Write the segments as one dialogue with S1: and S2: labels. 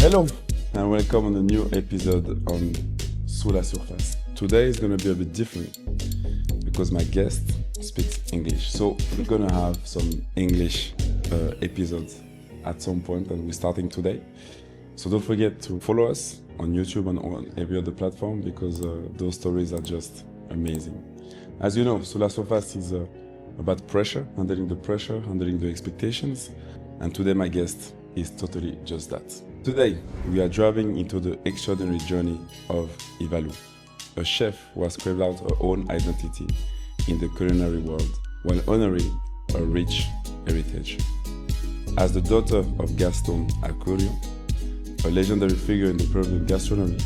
S1: Hello and welcome on a new episode on Sous la Surface. Today is going to be a bit different because my guest speaks English. So we're going to have some English episodes at some point, and we're starting today. So don't forget to follow us on YouTube and on every other platform because those stories are just amazing. As you know, Sous la Surface is about pressure, handling the expectations. And today my guest is totally just that. Today, we are driving into the extraordinary journey of Ivalu, a chef who has carved out her own identity in the culinary world while honoring a rich heritage. As the daughter of Gaston Acurio, a legendary figure in the Peruvian gastronomy,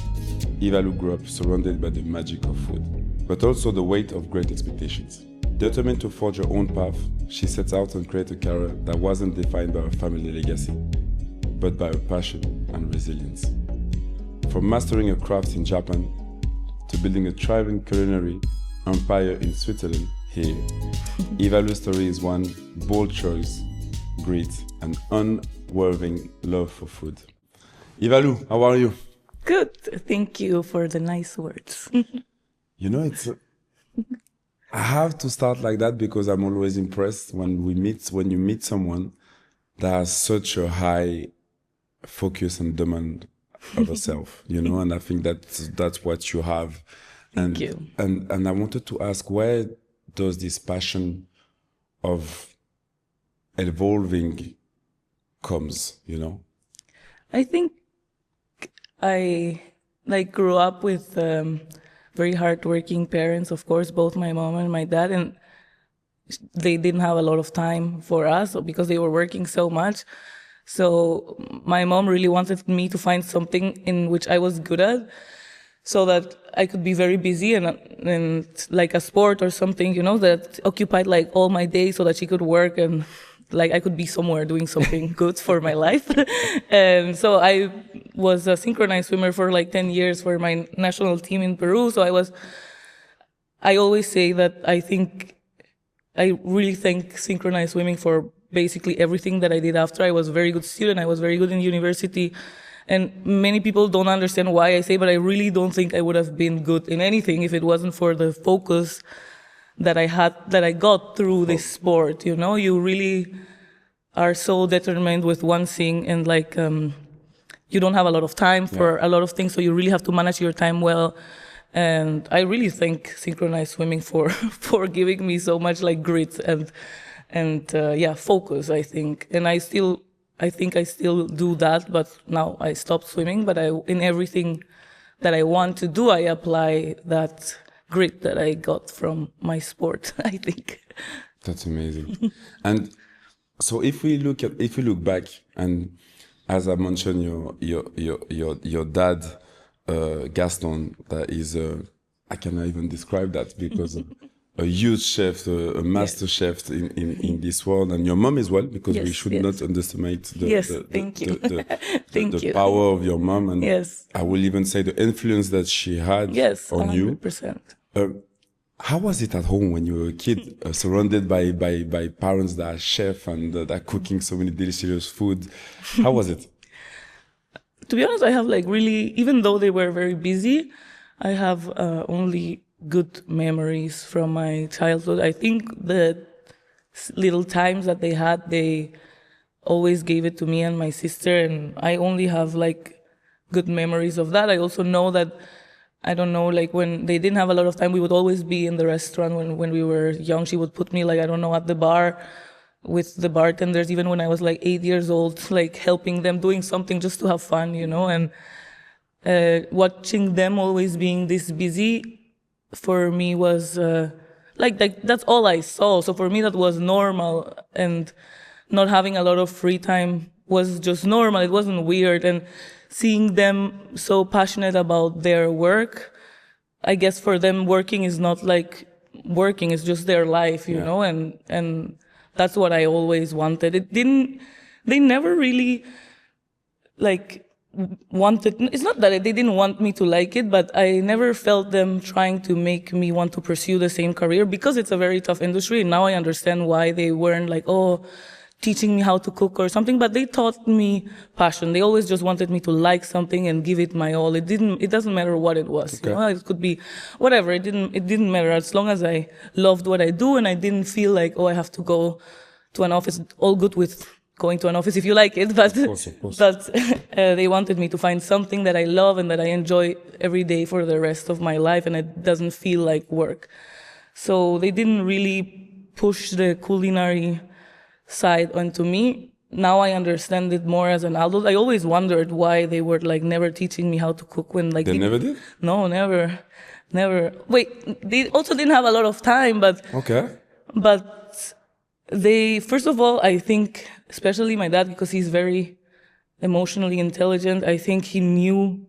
S1: Ivalu grew up surrounded by the magic of food, but also the weight of great expectations. Determined to forge her own path, she sets out and create a career that wasn't defined by her family legacy, but by her passion and resilience. From mastering a craft in Japan to building a thriving culinary empire in Switzerland, here, Ivalu's story is one bold choice, grit, and unwavering love for food. Ivalu, how are you?
S2: Good. Thank you for the nice words.
S1: You know, I have to start like that because I'm always impressed when you meet someone that has such a high focus and demand of herself, you know, and I think that's what you have.
S2: Thank you.
S1: And I wanted to ask, where does this passion of evolving comes, you know?
S2: I think I grew up with very hardworking parents, of course, both my mom and my dad, and they didn't have a lot of time for us because they were working so much. So my mom really wanted me to find something in which I was good at so that I could be very busy and like a sport or something, you know, that occupied like all my day so that she could work and like I could be somewhere doing something good for my life. And so I was a synchronized swimmer for like 10 years for my national team in Peru. So I always say that I really thank synchronized swimming for basically everything that I did after. I was a very good student. I was very good in university. And many people don't understand why I say, but I really don't think I would have been good in anything if it wasn't for the focus that I got through this sport. You know, you really are so determined with one thing, and like you don't have a lot of time for a lot of things, so you really have to manage your time well. And I really thank synchronized swimming for giving me so much like grit and focus, I think. And I think I still do that, but now I stopped swimming. But in everything that I want to do, I apply that grit that I got from my sport, I think.
S1: That's amazing. And so if we look back, and as I mentioned, your dad, Gaston, that is I cannot even describe that because a huge chef, a master chef in this world, and your mom as well, because we should not underestimate the power of your mom, and I will even say the influence that she had on
S2: 100%.
S1: you. How was it at home when you were a kid, surrounded by parents that are chefs and that are cooking so many delicious food? How was it?
S2: To be honest, I have like really, even though they were very busy, I have only good memories from my childhood. I think the little times that they had, they always gave it to me and my sister, and I only have like good memories of that. I also know that, I don't know, like when they didn't have a lot of time, we would always be in the restaurant when we were young. She would put me like, I don't know, at the bar with the bartenders, even when I was like 8 years old, like helping them, doing something just to have fun, you know, and watching them always being this busy for me was like that's all I saw. So for me, that was normal, and not having a lot of free time was just normal. It wasn't weird. And seeing them so passionate about their work, I guess for them working is not like working, it's just their life, you know, and that's what I always wanted. They never really like wanted, it's not that they didn't want me to like it, but I never felt them trying to make me want to pursue the same career because it's a very tough industry. And now I understand why they weren't like, oh, teaching me how to cook or something, but they taught me passion. They always just wanted me to like something and give it my all. It doesn't matter what it was.
S1: Okay.
S2: You know? It could be whatever. It didn't matter as long as I loved what I do and I didn't feel like, oh, I have to go to an office. All good with going to an office if you like it, but
S1: of course.
S2: but they wanted me to find something that I love and that I enjoy every day for the rest of my life, and it doesn't feel like work. So they didn't really push the culinary side onto me. Now I understand it more as an adult. I always wondered why they were like never teaching me how to cook when like
S1: They never did?
S2: No, never. Wait, they also didn't have a lot of time, but
S1: Okay.
S2: they, first of all, I think, especially my dad, because he's very emotionally intelligent, I think he knew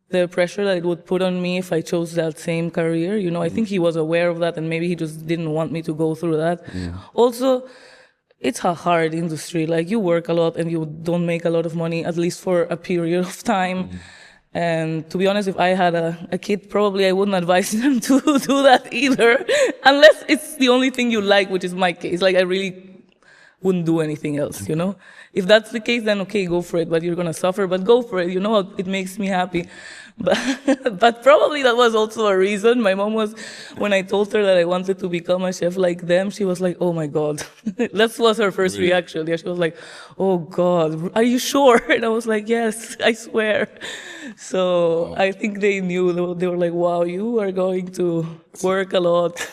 S2: the pressure that it would put on me if I chose that same career. You know, I think he was aware of that and maybe he just didn't want me to go through that. Yeah. Also, it's a hard industry. Like, you work a lot and you don't make a lot of money, at least for a period of time. Mm-hmm. And to be honest, if I had a kid, probably I wouldn't advise them to do that either, unless it's the only thing you like, which is my case. Like, I really wouldn't do anything else, you know? If that's the case, then okay, go for it, but you're gonna suffer, but go for it, you know? It makes me happy. But probably that was also a reason. My mom was, when I told her that I wanted to become a chef like them, she was like, oh my God. That was her first reaction. Yeah, she was like, oh God, are you sure? And I was like, yes, I swear. So I think they knew. They were like, wow, you are going to work a lot.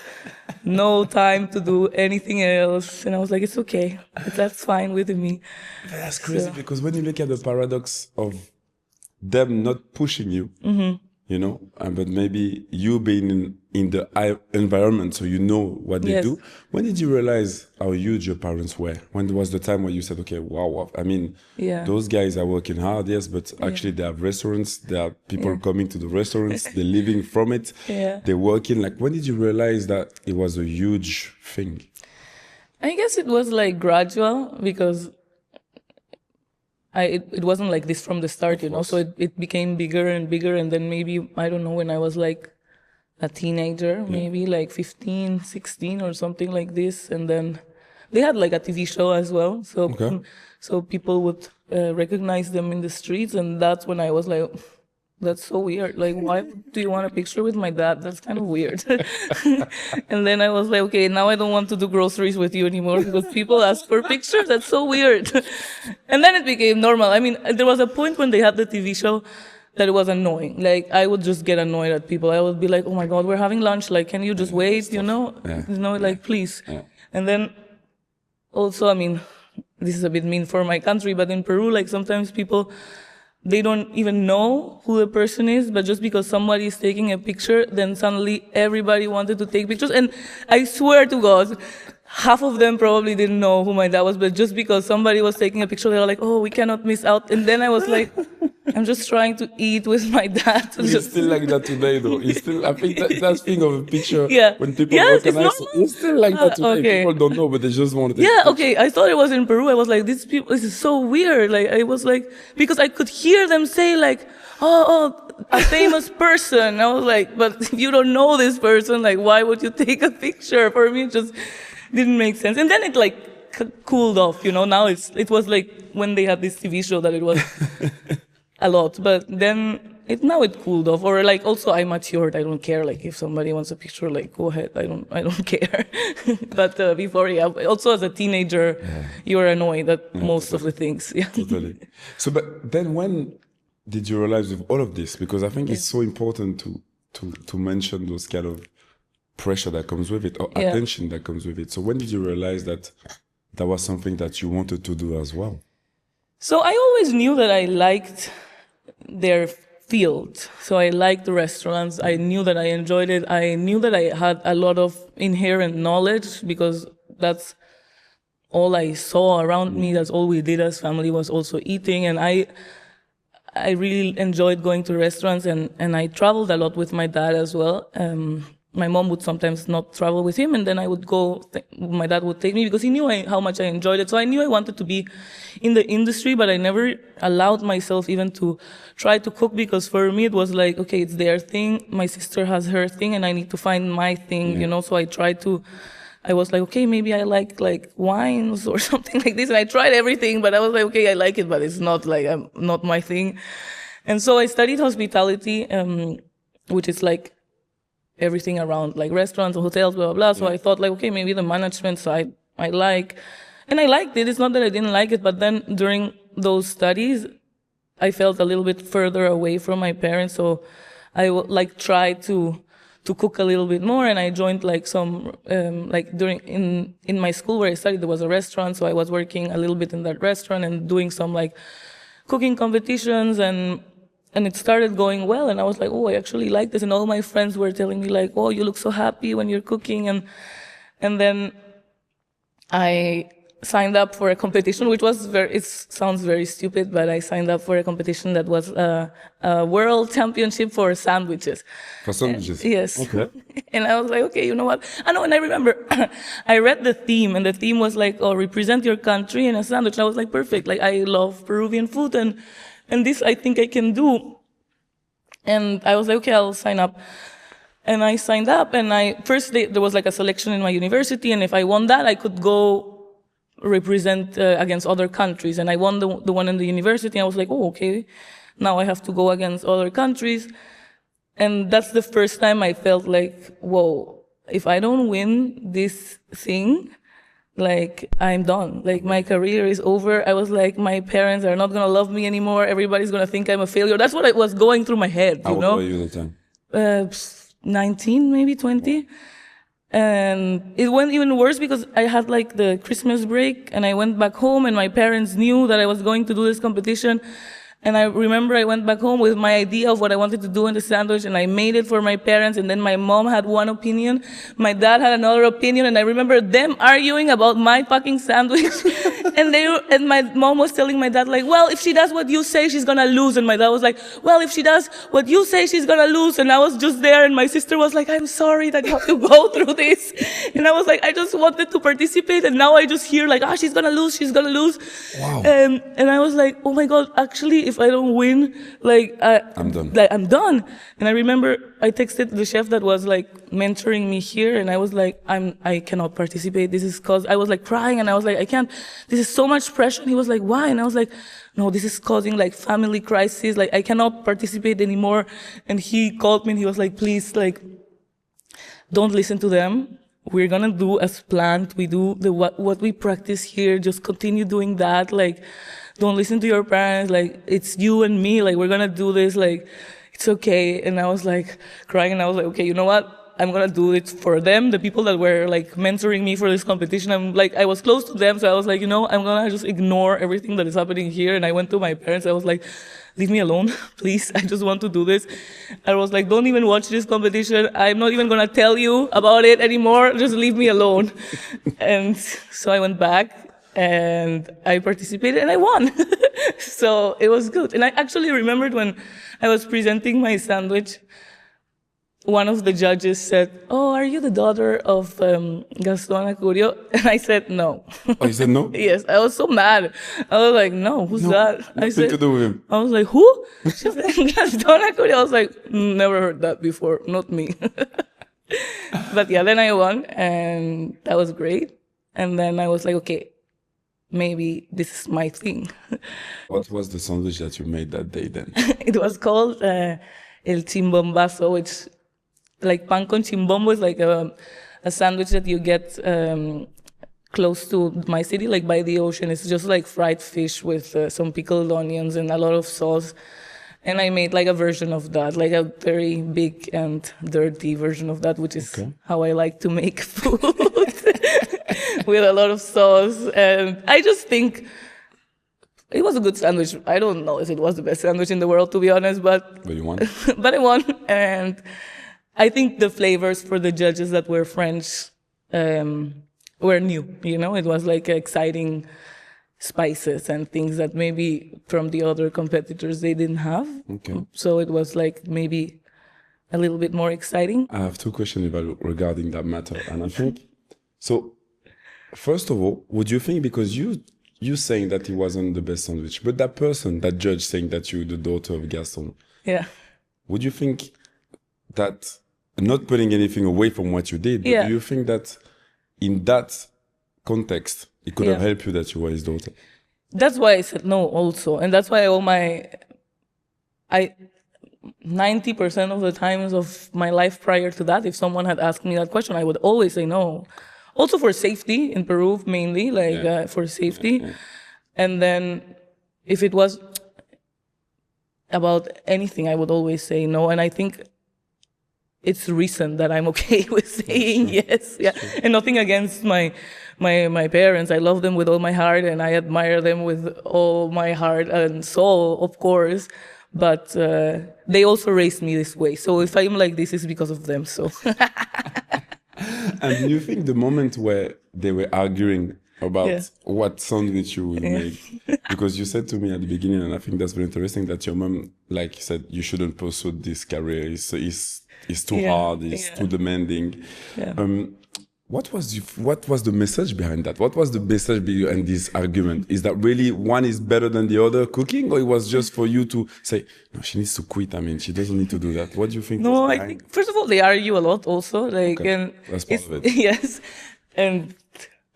S2: No time to do anything else. And I was like, it's okay. That's fine with me.
S1: That's crazy, because when you look at the paradox of them not pushing you, mm-hmm. you know, but maybe you being in the environment, so you know what they do. When did you realize how huge your parents were? When was the time where you said, okay, wow, I mean, those guys are working hard, yes, but actually they have restaurants, there are people coming to the restaurants, they're living from it, they're working. Like, when did you realize that it was a huge thing?
S2: I guess it was like gradual, because it wasn't like this from the start, you know, so it became bigger and bigger, and then maybe, I don't know, when I was like a teenager, maybe like 15, 16 or something like this, and then they had like a TV show as well, so people would recognize them in the streets, and that's when I was like, that's so weird. Like, why do you want a picture with my dad? That's kind of weird. And then I was like, okay, now I don't want to do groceries with you anymore because people ask for pictures. That's so weird. And then it became normal. I mean, there was a point when they had the TV show that it was annoying. Like, I would just get annoyed at people. I would be like, oh my God, we're having lunch. Like, can you just wait, you know? You know, like, please. And then also, I mean, this is a bit mean for my country, but in Peru, like, sometimes people, they don't even know who the person is, but just because somebody is taking a picture, then suddenly everybody wanted to take pictures. And I swear to God, half of them probably didn't know who my dad was, but just because somebody was taking a picture, they were like, oh, we cannot miss out. And then I was like, I'm just trying to eat with my dad.
S1: It's still like that today, though. It's still, I think that thing of a picture, when people recognize, it's still like that today.
S2: Okay.
S1: People don't know, but they just want to take
S2: Yeah, okay. I thought it was in Peru. I was like, these people, this is so weird. Like, I was like, because I could hear them say like, oh, a famous person. I was like, but if you don't know this person, like, why would you take a picture? For me, it just didn't make sense. And then it like cooled off, you know. Now it was like when they had this TV show that it was a lot, but then now it cooled off. Or like, also I matured. I don't care. Like, if somebody wants a picture, like, go ahead. I don't care. But before, also as a teenager, you're annoyed at most of the things. Yeah.
S1: Totally. So, but then when did you realize with all of this? Because I think it's so important to mention those kind of pressure that comes with it, or attention that comes with it. So when did you realize that that was something that you wanted to do as well?
S2: So I always knew that I liked their field. So I liked the restaurants. I knew that I enjoyed it. I knew that I had a lot of inherent knowledge because that's all I saw around me. That's all we did as family, was also eating. And I really enjoyed going to restaurants, and I traveled a lot with my dad as well. My mom would sometimes not travel with him, and then I would go, my dad would take me because he knew how much I enjoyed it. So I knew I wanted to be in the industry, but I never allowed myself even to try to cook, because for me it was like, okay, it's their thing, my sister has her thing, and I need to find my thing, you know. So I tried to I was like, okay, maybe I like wines or something like this. And I tried everything, but I was like, okay, I like it, but it's not like, not my thing. And so I studied hospitality, which is like everything around like restaurants or hotels, blah, blah, blah. So I thought like, okay, maybe the management side I like. And I liked it. It's not that I didn't like it, but then during those studies, I felt a little bit further away from my parents. So I like tried to cook a little bit more, and I joined like some like during in my school where I studied, there was a restaurant, so I was working a little bit in that restaurant and doing some like cooking competitions, and it started going well, and I was like, oh, I actually like this, and all my friends were telling me like, oh, you look so happy when you're cooking, and then I signed up for a competition, which was it sounds very stupid, but I signed up for a competition that was a world championship for sandwiches.
S1: For sandwiches?
S2: Yes.
S1: Okay.
S2: And I was like, okay, you know what? I know, and I remember I read the theme, and the theme was like, oh, represent your country in a sandwich. And I was like, perfect. Like, I love Peruvian food, and this I think I can do. And I was like, okay, I'll sign up. And I signed up, and there was like a selection in my university, and if I won that, I could go represent against other countries. And I won the one in the university, and I was like, oh, okay, now I have to go against other countries. And that's the first time I felt like, whoa, if I don't win this thing, like, I'm done. Like, my career is over. I was like, my parents are not going to love me anymore. Everybody's going to think I'm a failure. That's what was going through my head, you know?
S1: How old were you at the time?
S2: 19, maybe 20. And it went even worse because I had like the Christmas break, and I went back home, and my parents knew that I was going to do this competition. And I remember I went back home with my idea of what I wanted to do in the sandwich, and I made it for my parents, and then my mom had one opinion, my dad had another opinion, and I remember them arguing about my fucking sandwich. and my mom was telling my dad like, well, if she does what you say, she's gonna lose. And my dad was like, well, if she does what you say, she's gonna lose. And I was just there, and my sister was like, I'm sorry that you have to go through this. And I was like, I just wanted to participate, and now I just hear like, she's gonna lose, she's gonna lose.
S1: Wow.
S2: And I was like, oh my God, actually, if I don't win, like,
S1: I'm done.
S2: Like, I'm done. And I remember I texted the chef that was like mentoring me here, and I was like, I cannot participate. This is cause I was like crying, and I was like, I can't, this is so much pressure. And he was like, why? And I was like, no, this is causing like family crisis. Like, I cannot participate anymore. And he called me, and he was like, please, like, don't listen to them. We're gonna do as planned. We do what we practice here. Just continue doing that. Like, don't listen to your parents. Like, it's you and me. Like, we're gonna do this. Like, it's okay. And I was like crying, and I was like, okay, you know what? I'm gonna do it for them, the people that were like mentoring me for this competition. I was close to them, so I was like, you know, I'm gonna just ignore everything that is happening here. And I went to my parents. I was like, leave me alone, please. I just want to do this. I was like, don't even watch this competition. I'm not even gonna tell you about it anymore. Just leave me alone. And so I went back, and I participated, and I won. So it was good. And I actually remembered when I was presenting my sandwich, one of the judges said, oh, are you the daughter of Ivalu Acurio? And I said, no.
S1: Oh, you said no?
S2: Yes, I was so mad. I was like, no, who's that? I
S1: Nothing
S2: said,
S1: to do with him.
S2: I was like, who? She said, Ivalu Acurio. I was like, never heard that before, not me. But yeah, then I won, and that was great. And then I was like, okay, maybe this is my thing.
S1: What was the sandwich that you made that day then?
S2: It was called el chimbombazo, which, like, pan con chimbombo is like a sandwich that you get close to my city, like by the ocean. It's just like fried fish with some pickled onions and a lot of sauce. And I made like a version of that, like a very big and dirty version of that, which is how I like to make food. With a lot of sauce. And I just think it was a good sandwich. I don't know if it was the best sandwich in the world, to be honest, but
S1: you won.
S2: But I won. And I think the flavors for the judges that were French were new. You know, it was like exciting spices and things that maybe from the other competitors they didn't have.
S1: Okay.
S2: So it was like maybe a little bit more exciting.
S1: I have two questions regarding that matter, and I think so. First of all, would you think, because you saying that it wasn't the best sandwich, but that person, that judge saying that you're the daughter of Gaston,
S2: yeah,
S1: would you think that, not putting anything away from what you did, but do you think that in that context, it could have
S2: Yeah.
S1: helped you that you were his daughter.
S2: That's why I said no also. And that's why I 90% of the times of my life prior to that, if someone had asked me that question, I would always say no. Also for safety in Peru, mainly, like for safety. And then if it was about anything, I would always say no. And I think it's recent that I'm okay with saying yes. Yeah. And nothing against my parents. I love them with all my heart and I admire them with all my heart and soul, of course. But they also raised me this way. So if I'm like this, it's because of them. So.
S1: And do you think the moment where they were arguing about
S2: Yeah.
S1: what sandwich you will make, because you said to me at the beginning, and I think that's very interesting, that your mom, like you said, you shouldn't pursue this career. It's too hard. It's too demanding.
S2: Yeah.
S1: What was the message behind that? What was the message behind this argument? Is that really one is better than the other cooking, or it was just for you to say, no, she needs to quit? I mean, she doesn't need to do that. What do you think?
S2: No, I think first of all they argue a lot also, like, and
S1: that's part of it.
S2: Yes, and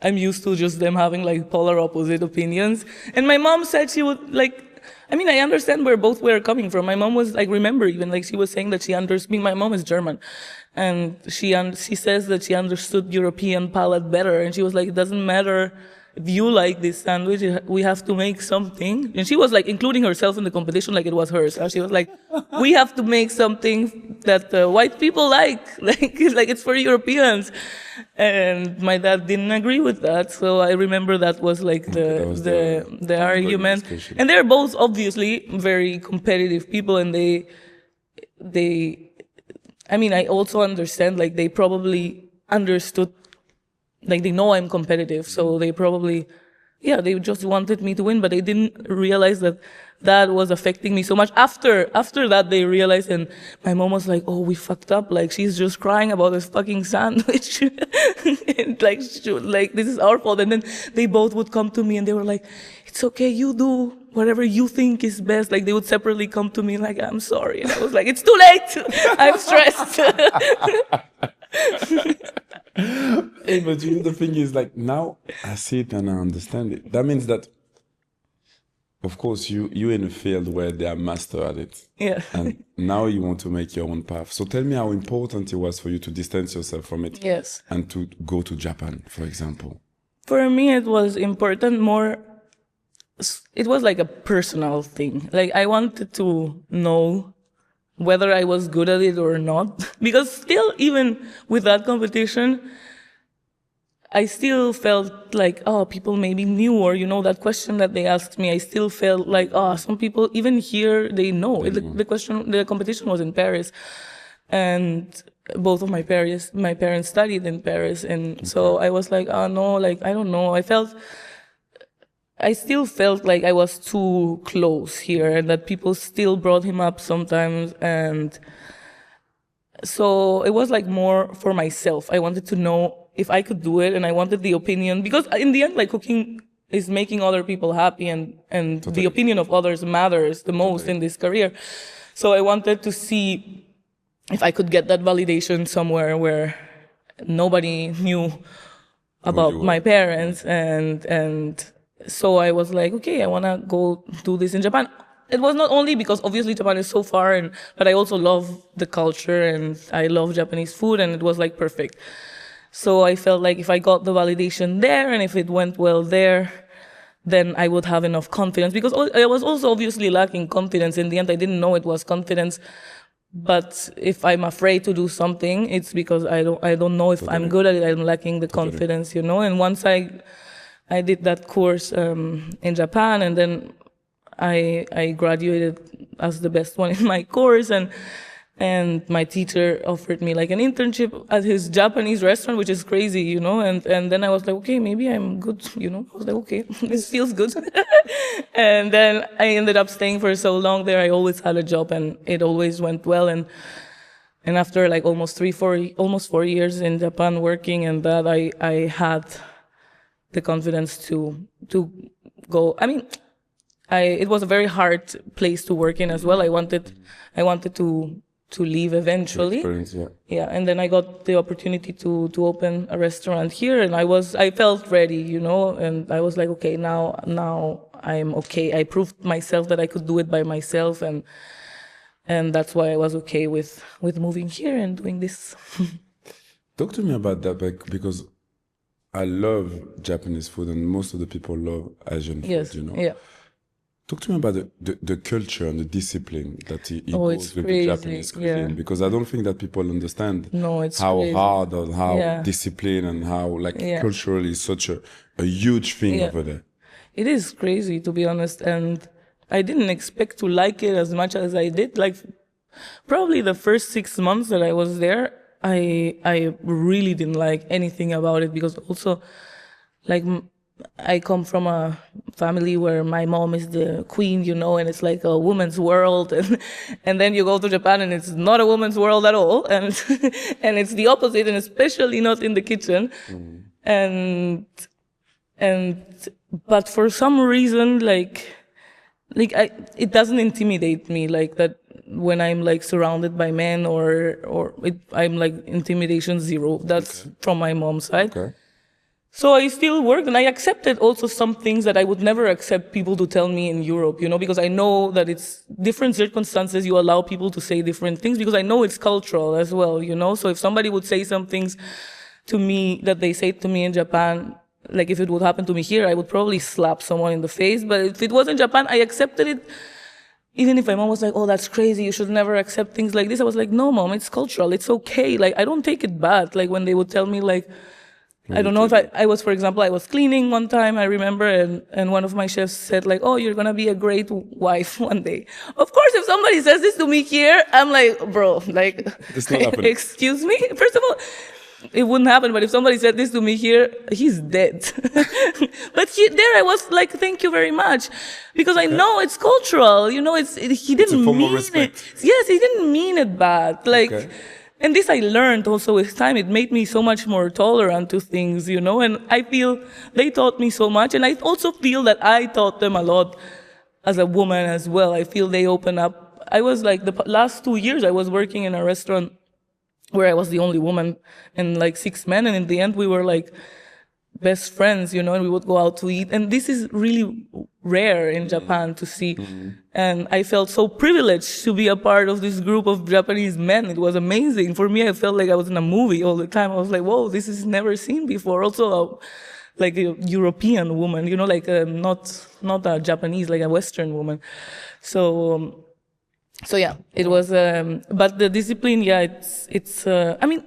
S2: I'm used to just them having like polar opposite opinions. And my mom said she would like. I mean, I understand where both were coming from. My mom was like, remember even like she was saying that she understood. Me, my mom is German, and she says that she understood European palate better. And she was like, it doesn't matter if you like this sandwich, we have to make something. And she was like including herself in the competition like it was hers. She was like, we have to make something that white people like it's for Europeans. And my dad didn't agree with that. So I remember that was like the argument. And they're both obviously very competitive people, and they I mean, I also understand like they probably understood. Like, they know I'm competitive, so they probably, they just wanted me to win, but they didn't realize that that was affecting me so much. After that, they realized, and my mom was like, oh, we fucked up. Like, she's just crying about this fucking sandwich. And like, this is our fault. And then they both would come to me and they were like, it's okay, you do whatever you think is best. Like, they would separately come to me like, I'm sorry. And I was like, it's too late. I'm stressed.
S1: Hey, but you know, the thing is, like, now I see it and I understand it. That means that, of course, you're in a field where they are master at it.
S2: Yeah.
S1: And now you want to make your own path. So tell me how important it was for you to distance yourself from it.
S2: Yes.
S1: And to go to Japan, for example.
S2: For me, it was important more. It was like a personal thing. Like, I wanted to know whether I was good at it or not. Because still, even with that competition, I still felt like, oh, people maybe knew, or, that question that they asked me, I still felt like, oh, some people, even here, they know. The competition was in Paris. And both of my parents studied in Paris. And so I was like, oh, no, like, I don't know. I still felt like I was too close here and that people still brought him up sometimes. And so it was like more for myself. I wanted to know if I could do it, and I wanted the opinion, because in the end, like, cooking is making other people happy, and totally. The opinion of others matters the most in this career. So I wanted to see if I could get that validation somewhere where nobody knew about my parents, and so I was like, okay, I want to go do this in Japan. It was not only because obviously Japan is so far, but I also love the culture and I love Japanese food, and it was like perfect. So I felt like if I got the validation there and if it went well there, then I would have enough confidence, because I was also obviously lacking confidence. In the end, I didn't know it was confidence. But if I'm afraid to do something, it's because I don't know if I'm good at it. I'm lacking the confidence, And once I did that course in Japan, and then I graduated as the best one in my course, and my teacher offered me like an internship at his Japanese restaurant, which is crazy, and then I was like, okay, maybe I'm good, I was like, okay, this feels good. And then I ended up staying for so long there. I always had a job and it always went well, and after like almost 4 years in Japan working, and that I had the confidence to go. I mean, it was a very hard place to work in as well. I wanted to leave eventually.
S1: Experience, yeah.
S2: Yeah, and then I got the opportunity to open a restaurant here, and I felt ready, you know, and I was like, okay, now I'm okay. I proved myself that I could do it by myself, and that's why I was okay with moving here and doing this.
S1: Talk to me about that, because I love Japanese food, and most of the people love Asian food,
S2: Yes,
S1: you know.
S2: yeah.
S1: Talk to me about the culture and the discipline that it
S2: Oh,
S1: goes
S2: it's
S1: with
S2: crazy,
S1: the Japanese cuisine,
S2: yeah.
S1: because I don't think that people understand
S2: No, it's
S1: how
S2: crazy.
S1: hard or how
S2: Yeah.
S1: disciplined and how like
S2: Yeah.
S1: culturally it's such a huge thing
S2: Yeah.
S1: over there.
S2: It is crazy, to be honest, and I didn't expect to like it as much as I did. Like, probably the first 6 months that I was there, I really didn't like anything about it, because also, like, I come from a family where my mom is the queen, you know, and it's like a woman's world, and then you go to Japan and it's not a woman's world at all, and and it's the opposite, and especially not in the kitchen, and but for some reason, it doesn't intimidate me like that when I'm like surrounded by men, I'm like intimidation zero. That's from my mom's side.
S1: Okay.
S2: So I still worked, and I accepted also some things that I would never accept people to tell me in Europe, you know, because I know that it's different circumstances. You allow people to say different things, because I know it's cultural as well, you know. So if somebody would say some things to me that they say to me in Japan, like if it would happen to me here, I would probably slap someone in the face. But if it was in Japan, I accepted it. Even if my mom was like, oh, that's crazy, you should never accept things like this. I was like, no, mom, it's cultural. It's okay. Like, I don't take it bad. Like when they would tell me like, I don't know if I was, for example, I was cleaning one time, I remember, and one of my chefs said like, oh, you're going to be a great wife one day. Of course, if somebody says this to me here, I'm like, bro, like,
S1: It's not happening.
S2: excuse me? First of all, it wouldn't happen, but if somebody said this to me here, he's dead. But there I was like, thank you very much. Because I know it's cultural, you know, he didn't
S1: form of
S2: mean
S1: respect.
S2: it. Yes, he didn't mean it bad. Like,
S1: Okay.
S2: and this I learned also with time. It made me so much more tolerant to things, you know, and I feel they taught me so much. And I also feel that I taught them a lot as a woman as well. I feel they open up. I was like, the last 2 years I was working in a restaurant where I was the only woman and like 6 men. And in the end, we were like best friends, you know, and we would go out to eat. And this is really rare in Japan to see. And I felt so privileged to be a part of this group of Japanese men. It was amazing. For me, I felt like I was in a movie all the time. I was like, whoa, this is never seen before. Also, like a European woman, you know, like not a Japanese, like a Western woman. So yeah, it was, but the discipline, yeah, I mean,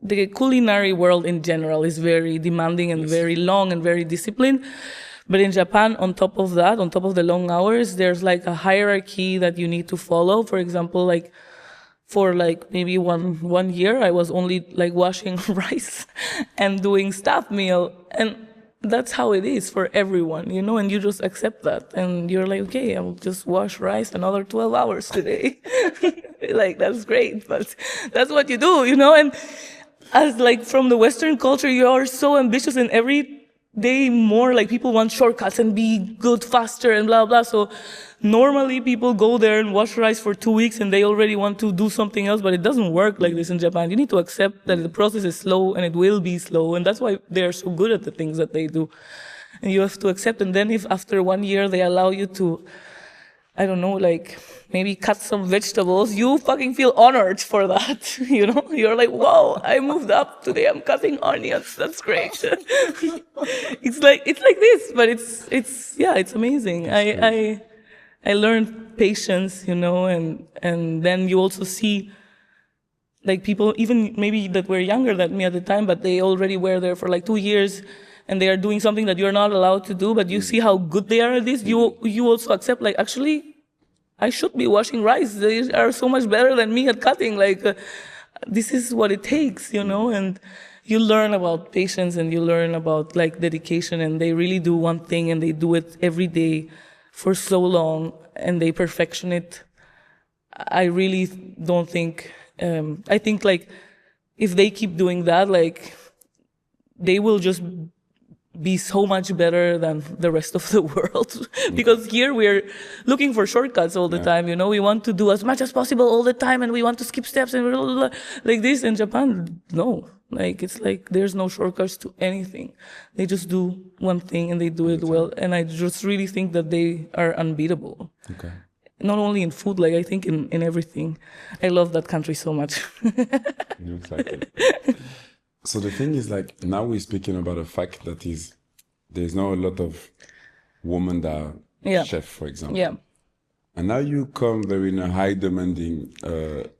S2: the culinary world in general is very demanding and very long and very disciplined. But in Japan, on top of that, on top of the long hours, there's like a hierarchy that you need to follow. For example, like for like maybe one year, I was only like washing rice and doing staff meal. And that's how it is for everyone, you know, and you just accept that. And you're like, okay, I'll just wash rice another 12 hours today. Like, that's great, but that's what you do, you know. And as like from the Western culture, you are so ambitious, and every day more like people want shortcuts and be good faster and blah blah. So normally people go there and wash rice for 2 weeks and they already want to do something else, but it doesn't work like this in Japan. You need to accept that the process is slow and it will be slow, and that's why they are so good at the things that they do. And you have to accept. And then if after 1 year they allow you to, I don't know, like maybe cut some vegetables, you fucking feel honored for that. You know, you're like, whoa, I moved up today. I'm cutting onions. That's great. It's like this, but it's amazing. I learned patience, you know, and then you also see like people, even maybe that were younger than me at the time, but they already were there for like 2 years, and they are doing something that you're not allowed to do, but you see how good they are at this. You also accept, like, actually, I should be washing rice. They are so much better than me at cutting. Like, this is what it takes, you know, and you learn about patience and you learn about like dedication, and they really do one thing and they do it every day for so long and they perfection it. I really don't think, I think like if they keep doing that, like they will just be so much better than the rest of the world. Because here we're looking for shortcuts all the time, you know, we want to do as much as possible all the time and we want to skip steps and blah, blah, blah. Like this. In Japan, no. Like, it's like there's no shortcuts to anything. They just do one thing and they do it well. And I just really think that they are unbeatable.
S1: Okay.
S2: Not only in food, like I think in everything. I love that country so much.
S1: Exactly. So the thing is, like, now we're speaking about a fact that is, there's not a lot of women that are chef, for example.
S2: Yeah.
S1: And now you come very in a high demanding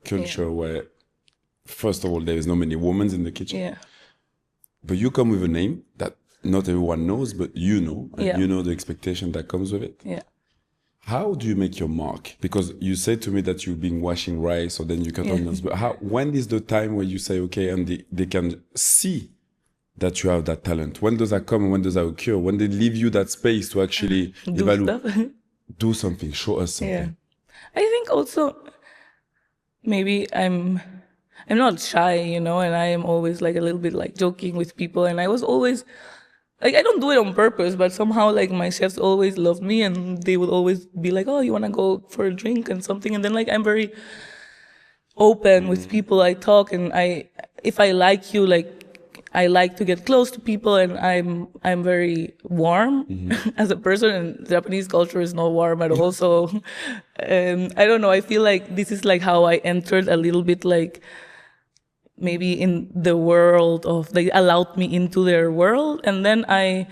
S1: culture where, first of all, there is not many women in the kitchen.
S2: Yeah.
S1: But you come with a name that not everyone knows, but you know, and you know the expectation that comes with it.
S2: Yeah.
S1: How do you make your mark? Because you said to me that you've been washing rice, or then you cut onions. But when is the time where you say, okay, and they can see that you have that talent? When does that come and when does that occur? When they leave you that space to actually do something, show us something.
S2: Yeah. I think also maybe I'm not shy, you know, and I am always like a little bit like joking with people. And I was always like, I don't do it on purpose, but somehow like my chefs always loved me and they would always be like, oh, you want to go for a drink and something. And then like, I'm very open with people. I talk and if I like you, like, I like to get close to people and I'm very warm as a person, and Japanese culture is not warm at all. So, I don't know. I feel like this is like how I entered a little bit like, maybe in the world of, they allowed me into their world. And then I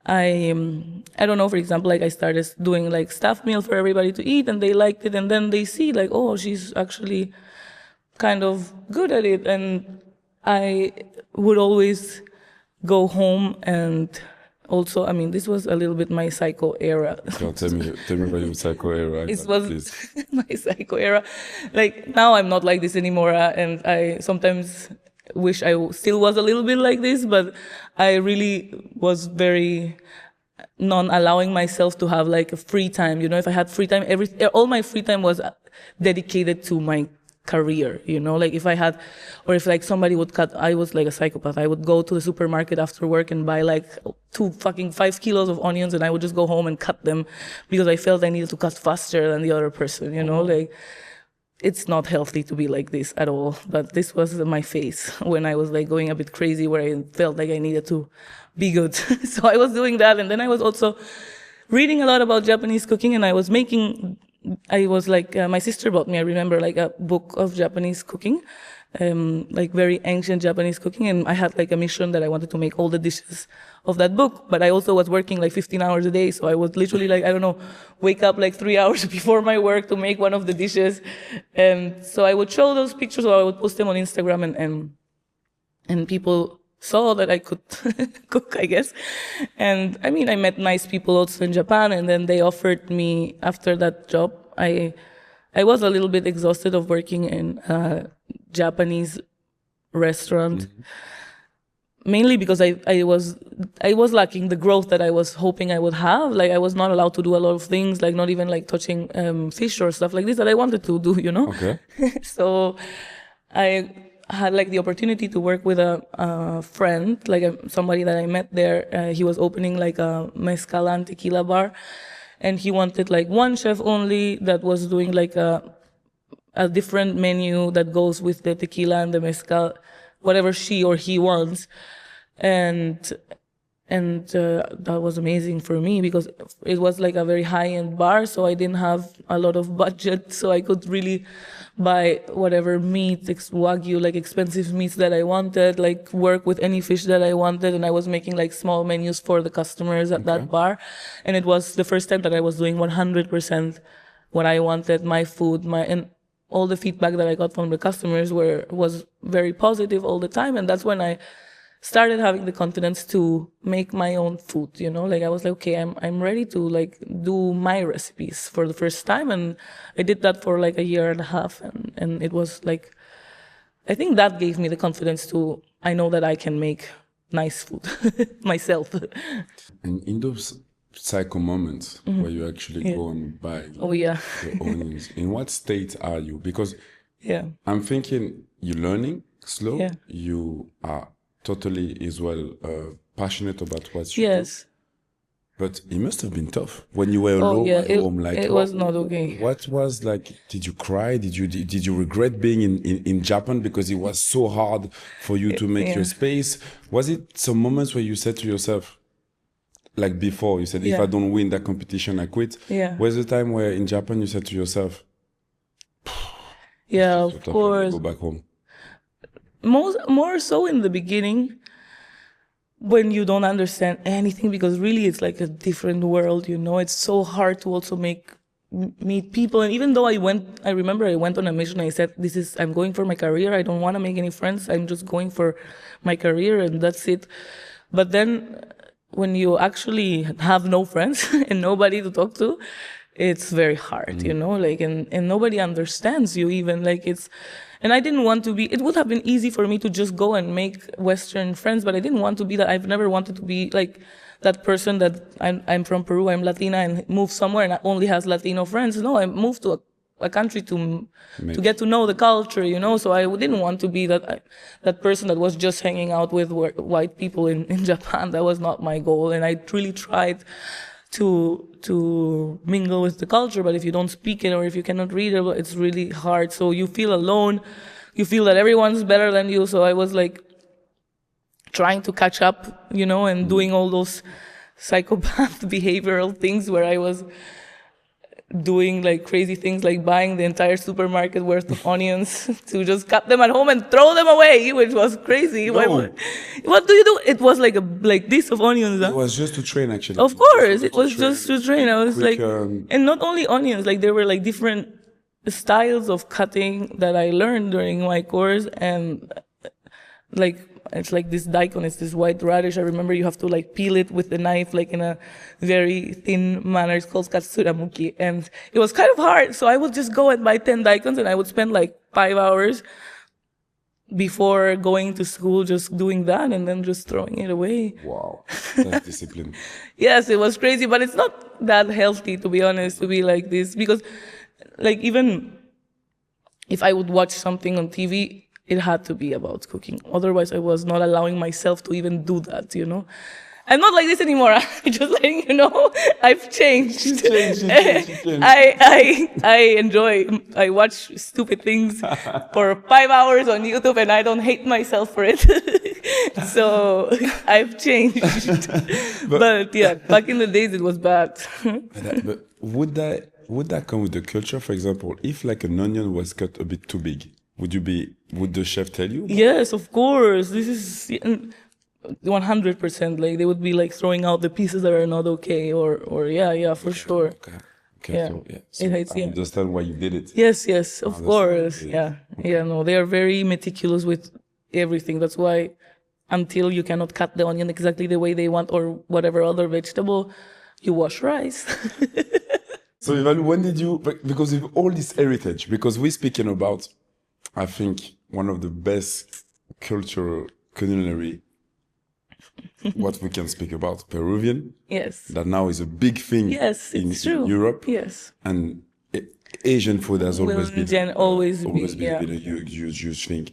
S2: don't know, for example, like I started doing like staff meal for everybody to eat and they liked it. And then they see like, oh, she's actually kind of good at it. And I would always go home and also, I mean, this was a little bit my psycho era.
S1: So tell me about your psycho era.
S2: It was my psycho era. Like, now I'm not like this anymore, and I sometimes wish I still was a little bit like this, but I really was very non-allowing myself to have like a free time. You know, if I had free time, all my free time was dedicated to my career, you know, like if I had, or if like somebody would cut, I was like a psychopath. I would go to the supermarket after work and buy like 5 kilos of onions and I would just go home and cut them because I felt I needed to cut faster than the other person, you know, like it's not healthy to be like this at all. But this was my phase when I was like going a bit crazy where I felt like I needed to be good. So I was doing that. And then I was also reading a lot about Japanese cooking and I was like, my sister bought me, I remember, like a book of Japanese cooking, like very ancient Japanese cooking. And I had like a mission that I wanted to make all the dishes of that book. But I also was working like 15 hours a day. So I was literally like, I don't know, wake up like 3 hours before my work to make one of the dishes. And so I would show those pictures or I would post them on Instagram and people saw that I could cook, I guess. And I mean, I met nice people also in Japan, and then they offered me, after that job, I was a little bit exhausted of working in a Japanese restaurant, mainly because I was lacking the growth that I was hoping I would have. Like, I was not allowed to do a lot of things, like not even like touching fish or stuff like this that I wanted to do, you know? Okay. So I had like the opportunity to work with a friend, like somebody that I met there. He was opening like a mezcal and tequila bar, and he wanted like one chef only that was doing like a different menu that goes with the tequila and the mezcal, whatever she or he wants. And that was amazing for me because it was like a very high-end bar, so I didn't have a lot of budget, so I could really buy whatever meat, wagyu, like expensive meats that I wanted, like work with any fish that I wanted, and I was making like small menus for the customers at that bar. And it was the first time that I was doing 100% what I wanted, my food, and all the feedback that I got from the customers was very positive all the time. And that's when I started having the confidence to make my own food, you know, like I was like, okay, I'm ready to like do my recipes for the first time. And I did that for like a year and a half. And it was like, I think that gave me the confidence I know that I can make nice food myself.
S1: And in those psycho moments where you actually go and buy the onions, in what state are you? Because I'm thinking you're learning slow, you are totally as well passionate about what you do.
S2: Yes.
S1: But it must have been tough when you were
S2: Oh
S1: alone
S2: yeah,
S1: at home. Like,
S2: it was not okay.
S1: what was like? Did you cry? Did you regret being in Japan because it was so hard for you to make your
S2: Yeah.
S1: space? Was it some moments where you said to yourself, like before, you said, if
S2: Yeah.
S1: I don't win that competition, I quit?
S2: Yeah.
S1: Was the time where in Japan you said to yourself,
S2: Yeah,
S1: so
S2: of
S1: tough, let me
S2: course.
S1: go back home?
S2: More so in the beginning when you don't understand anything, because really it's like a different world, you know. It's so hard to also meet people. And even though I remember I went on a mission. I said, I'm going for my career. I don't want to make any friends. I'm just going for my career and that's it. But then when you actually have no friends and nobody to talk to, it's very hard, you know, like, and nobody understands you even, like, and I didn't want to be, it would have been easy for me to just go and make Western friends, but I didn't want to be that. I've never wanted to be like that person that I'm from Peru, I'm Latina, and move somewhere and only has Latino friends. No, I moved to a country to get to know the culture, you know. So I didn't want to be that person that was just hanging out with white people in Japan. That was not my goal, and I really tried to mingle with the culture. But if you don't speak it or if you cannot read it, it's really hard. So you feel alone. You feel that everyone's better than you. So I was like trying to catch up, you know, and doing all those psychopath behavioral things where I was doing like crazy things, like buying the entire supermarket worth of onions to just cut them at home and throw them away, which was crazy.
S1: No.
S2: What do you do? It was like this of onions.
S1: It was just to train, actually.
S2: Of course, it was just to train. I was
S1: Quick,
S2: like, and not only onions, like there were like different styles of cutting that I learned during my course, and like it's like this daikon, it's this white radish. I remember you have to like peel it with the knife, like in a very thin manner. It's called katsuramuki, and it was kind of hard. So I would just go and buy 10 daikons, and I would spend like 5 hours before going to school just doing that, and then just throwing it away.
S1: Wow, that's discipline.
S2: Yes, it was crazy, but it's not that healthy, to be honest, to be like this, because like even if I would watch something on TV, it had to be about cooking. Otherwise, I was not allowing myself to even do that, you know. I'm not like this anymore. I'm just letting you know I've changed.
S1: She changed.
S2: I enjoy, I watch stupid things for 5 hours on YouTube and I don't hate myself for it. So I've changed. But yeah, back in the days it was bad.
S1: But would that come with the culture? For example, if like an onion was cut a bit too big, would the chef tell you?
S2: Yes, of course. This is 100%. Like they would be like throwing out the pieces that are not okay, or yeah, for sure.
S1: Okay,
S2: Yeah.
S1: so, So I understand why you did it.
S2: Yes, of course. Yeah. No, they are very meticulous with everything. That's why until you cannot cut the onion exactly the way they want or whatever other vegetable, you wash rice.
S1: So Ivalu, when did you, because of all this heritage, because we're speaking about, I think, one of the best cultural culinary, what we can speak about, Peruvian.
S2: Yes.
S1: That now is a big thing in Europe.
S2: Yes.
S1: And Asian food has always been a huge thing.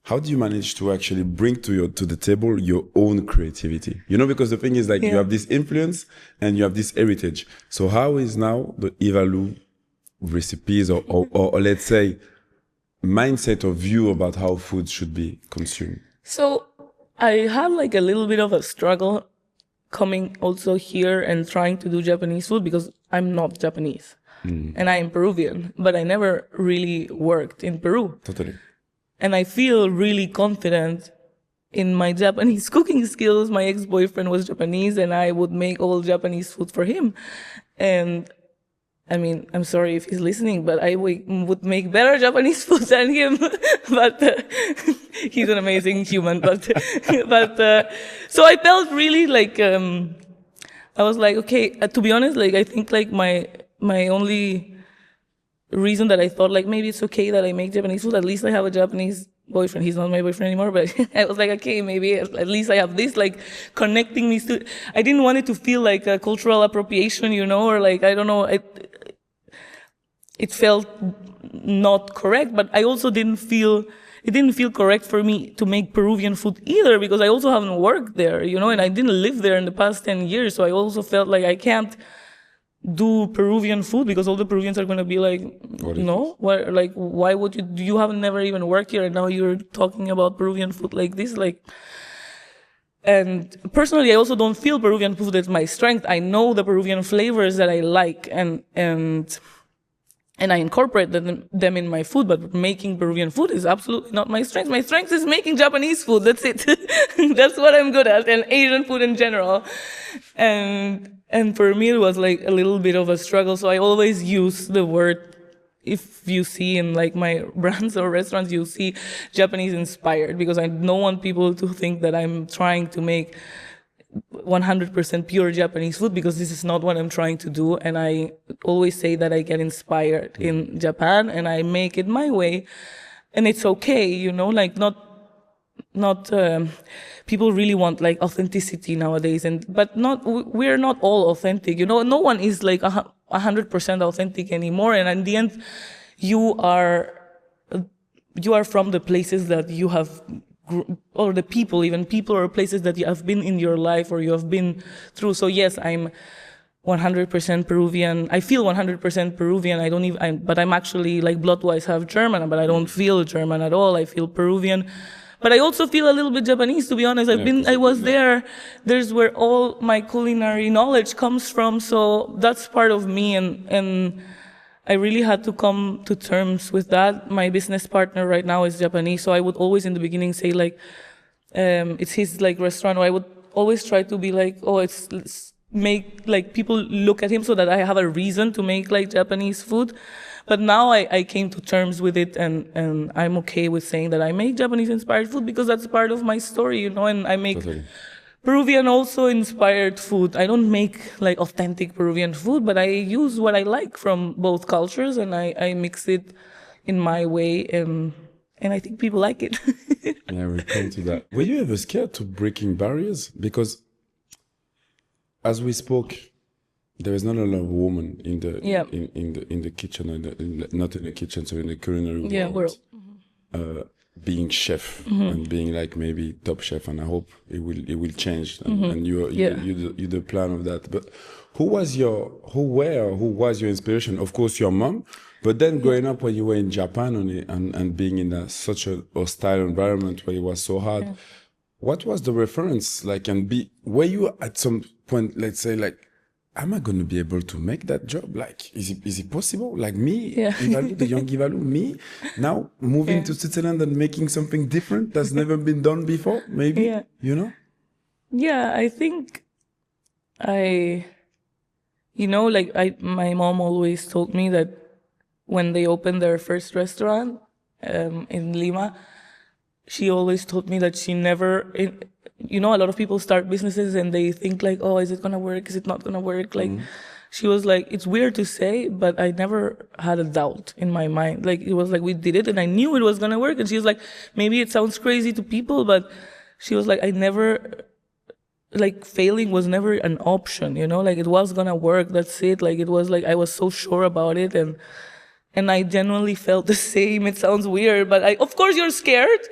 S1: How do you manage to actually bring to the table your own creativity? You know, because the thing is like you have this influence and you have this heritage. So how is now the Ivalu recipes or let's say mindset or view about how food should be consumed? So
S2: I had like a little bit of a struggle coming also here and trying to do Japanese food because I'm not Japanese and I am Peruvian, but I never really worked in Peru.
S1: Totally.
S2: And I feel really confident in my Japanese cooking skills. My ex-boyfriend was Japanese and I would make all Japanese food for him. And I mean, I'm sorry if he's listening, but I would make better Japanese food than him. But he's an amazing human. But so I felt really like, I was like, okay, to be honest, like, I think like my only reason that I thought like maybe it's okay that I make Japanese food, at least I have a Japanese boyfriend. He's not my boyfriend anymore, but I was like, okay, maybe at least I have this, like, connecting me to, I didn't want it to feel like a cultural appropriation, you know, or like, I don't know, it felt not correct, but I also didn't feel, it didn't feel correct for me to make Peruvian food either, because I also haven't worked there, and I didn't live there in the past 10 years. So I also felt like I can't do Peruvian food because all the Peruvians are going to be like, no, why would you haven't never even worked here and now you're talking about Peruvian food like this? And personally, I also don't feel Peruvian food is my strength. I know the Peruvian flavors that I like and I incorporate them in my food, but making Peruvian food is absolutely not my strength. My strength is making Japanese food. That's it. That's what I'm good at, and Asian food in general. And for me, it was like a little bit of a struggle. So I always use the word, if you see in like my brands or restaurants, you see Japanese inspired, because I don't want people to think that I'm trying to make 100% pure Japanese food, because this is not what I'm trying to do. And I always say that I get inspired in Japan and I make it my way. And it's okay, like not people really want like authenticity nowadays, but we're not all authentic, no one is like 100% authentic anymore. And in the end, you are from the places that you have, or the people or places that you have been in your life or you have been through. So yes, I'm 100% Peruvian. I feel 100% Peruvian. But I'm actually like blood-wise half German, but I don't feel German at all. I feel Peruvian. But I also feel a little bit Japanese, to be honest. I was there. There's where all my culinary knowledge comes from. So that's part of me. And I really had to come to terms with that. My business partner right now is Japanese. So I would always in the beginning say like, it's his like restaurant. Or I would always try to be like, let's make like people look at him so that I have a reason to make like Japanese food. But now I came to terms with it, and I'm okay with saying that I make Japanese-inspired food because that's part of my story, and I make Peruvian also inspired food. I don't make like authentic Peruvian food, but I use what I like from both cultures, and I mix it in my way, and I think people like it.
S1: Yeah, we'll come to that. Were you ever scared to breaking barriers? Because as we spoke, there is not a lot of women in the in the kitchen, not in the kitchen, so in the culinary world. Being chef and being like maybe top chef, and I hope it will change. And you're the plan of that. But who was your inspiration? Of course, your mom. But then growing up when you were in Japan and being in such a hostile environment where it was so hard, what was the reference like? And were you at some point, let's say, like, am I going to be able to make that job? Like, is it possible? Like me, Ivalu, the young Ivalu, me, now moving to Switzerland and making something different that's never been done before, maybe,
S2: Yeah, I think my mom always told me that when they opened their first restaurant in Lima, she always told me that she never... a lot of people start businesses and they think like, oh, is it going to work? Is it not going to work? Like, she was like, it's weird to say, but I never had a doubt in my mind. Like, it was like, we did it and I knew it was going to work. And she was like, maybe it sounds crazy to people, but she was like, failing was never an option, like it was going to work. That's it. Like, it was like, I was so sure about it. And I genuinely felt the same. It sounds weird, but of course you're scared.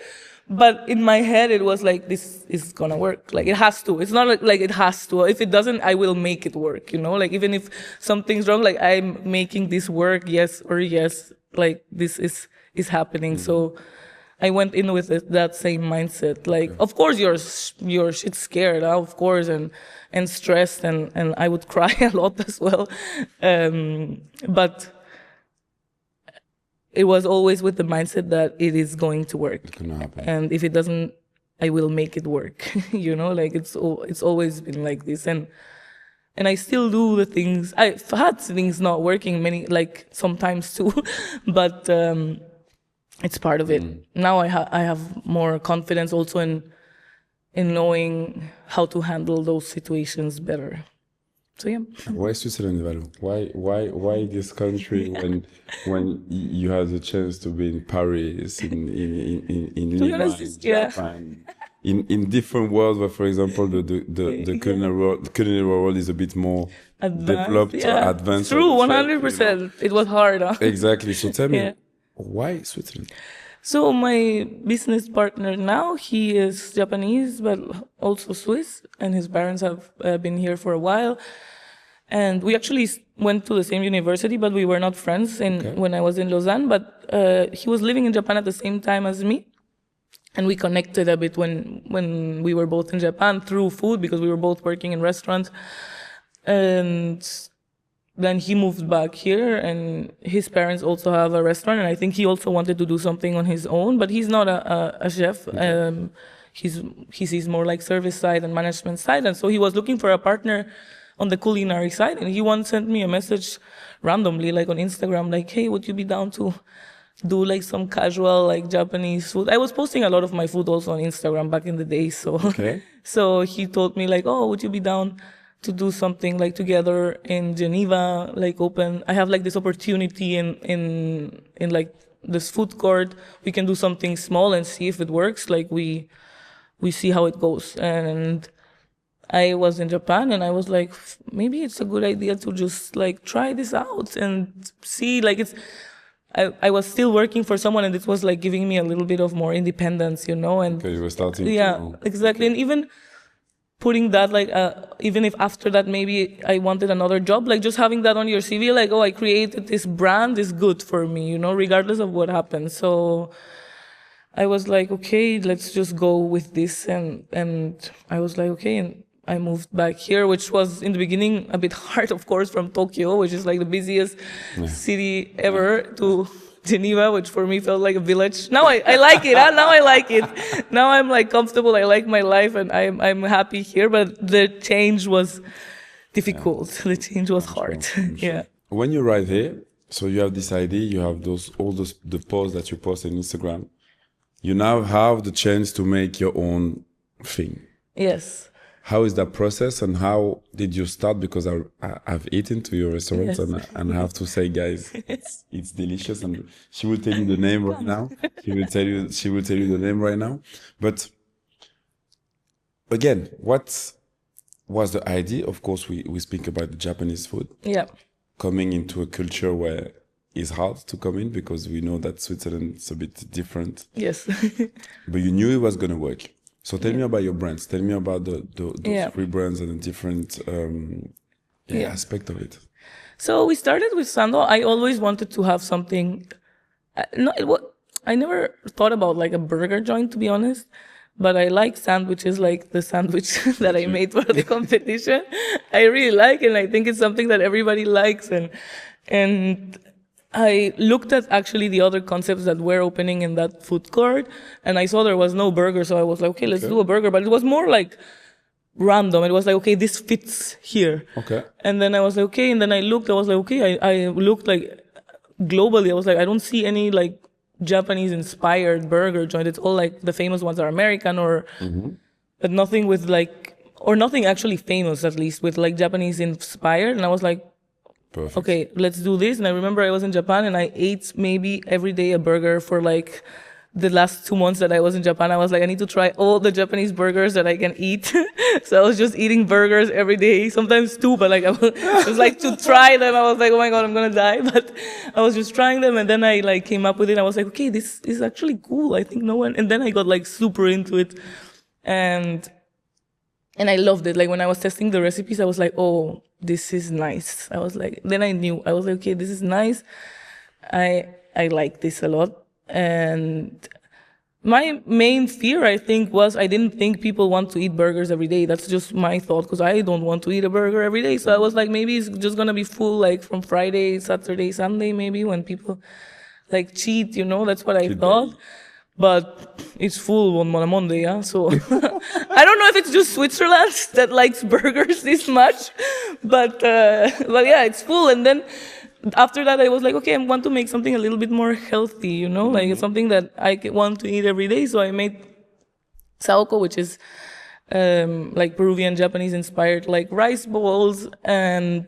S2: But in my head, it was like, this is gonna work. Like, it has to. It's not like it has to. If it doesn't, I will make it work, Like, even if something's wrong, like, I'm making this work, yes or yes. Like, this is happening. So I went in with that same mindset. Like, of course, you're shit scared, of course, and stressed, and I would cry a lot as well. But it was always with the mindset that it is going to work.
S1: It's gonna happen.
S2: And if it doesn't, I will make it work. Like it's always been like this. And I still do the things. I've had things not working sometimes too, but it's part of it. Now I have more confidence also in knowing how to handle those situations better. So yeah.
S1: Why Switzerland, Ivalu? Why this country when you had the chance to be in Paris, in Lima, in Japan, in different worlds where, for example, the culinary world is a bit more developed, advanced.
S2: True, 100%. It was hard. Huh?
S1: Exactly. So tell me, why Switzerland?
S2: So my business partner now, he is Japanese, but also Swiss, and his parents have been here for a while. And we actually went to the same university, but we were not friends when I was in Lausanne. But he was living in Japan at the same time as me. And we connected a bit when we were both in Japan through food, because we were both working in restaurants. And then he moved back here, and his parents also have a restaurant, and I think he also wanted to do something on his own, but he's not a chef. Okay. He sees more like service side and management side, and so he was looking for a partner on the culinary side, and he once sent me a message randomly, like on Instagram, like, hey, would you be down to do like some casual like Japanese food? I was posting a lot of my food also on Instagram back in the day, so okay. So he told me like, oh, would you be down to do something like together in Geneva, like open. I have like this opportunity in like this food court. We can do something small and see if it works. Like we see how it goes. And I was in Japan and I was like, maybe it's a good idea to just like try this out and see. Like I was still working for someone, and it was like giving me a little bit of more independence, you know. And
S1: okay, you were starting.
S2: Yeah, exactly. And even putting that, like, even if after that maybe I wanted another job, like just having that on your CV, like, oh, I created this brand is good for me, you know, regardless of what happens. So I was like, okay, let's just go with this. And I was like, okay. And I moved back here, which was in the beginning a bit hard, of course, from Tokyo, which is like the busiest city ever, to Geneva, which for me felt like a village. Now I like it. Now I like it. Now I'm like comfortable. I like my life, and I'm happy here. But the change was difficult. Yeah. The change was hard. Sure. Yeah.
S1: When you arrive here, so you have this idea, you have all the posts that you post on Instagram. You now have the chance to make your own thing.
S2: Yes.
S1: How is that process, and how did you start? Because I've eaten to your restaurant, yes. and I have to say, guys, it's delicious. And she will tell you the name right now. She will tell you the name right now. But again, what was the idea? Of course, we speak about the Japanese food.
S2: Yeah.
S1: Coming into a culture where it's hard to come in, because we know that Switzerland is a bit different.
S2: Yes.
S1: But you knew it was going to work. So tell me about your brands. Tell me about those three brands and the different aspect of it.
S2: So we started with Sando. I always wanted to have something. I never thought about like a burger joint, to be honest. But I like sandwiches, like the sandwich that I made for the competition. I really like it, and I think it's something that everybody likes. And I looked at actually the other concepts that were opening in that food court, and I saw there was no burger, so I was like, okay, let's do a burger. But it was more like random. It was like, okay, this fits here.
S1: Okay.
S2: And then I was like, okay, and then I looked, I was like, okay, I looked like globally, I was like, I don't see any like Japanese inspired burger joint. It's all like the famous ones are American or, but nothing with like, or nothing actually famous, at least with like Japanese inspired. And I was like, perfect. Okay, let's do this. And I remember I was in Japan and I ate maybe every day a burger for like the last 2 months that I was in Japan. I was like, I need to try all the Japanese burgers that I can eat. So I was just eating burgers every day, sometimes 2, but like I was like to try them. I was like, oh my God, I'm going to die. But I was just trying them. And then I like came up with it. I was like, okay, this is actually cool. I think no one, and then I got like super into it. And I loved it. Like when I was testing the recipes, I was like, oh, this is nice. I was like, then I knew. I was like, okay, this is nice. I like this a lot. And my main fear, I think, was I didn't think people want to eat burgers every day. That's just my thought, because I don't want to eat a burger every day. So I was like, maybe it's just going to be full, like from Friday, Saturday, Sunday, maybe when people like cheat, you know, that's what I thought. But it's full on Monday, yeah? So I don't know if it's just Switzerland that likes burgers this much, but yeah, it's full. And then after that, I was like, okay, I want to make something a little bit more healthy, you know, like it's something that I want to eat every day. So I made saoko, which is like Peruvian, Japanese inspired, like rice bowls, and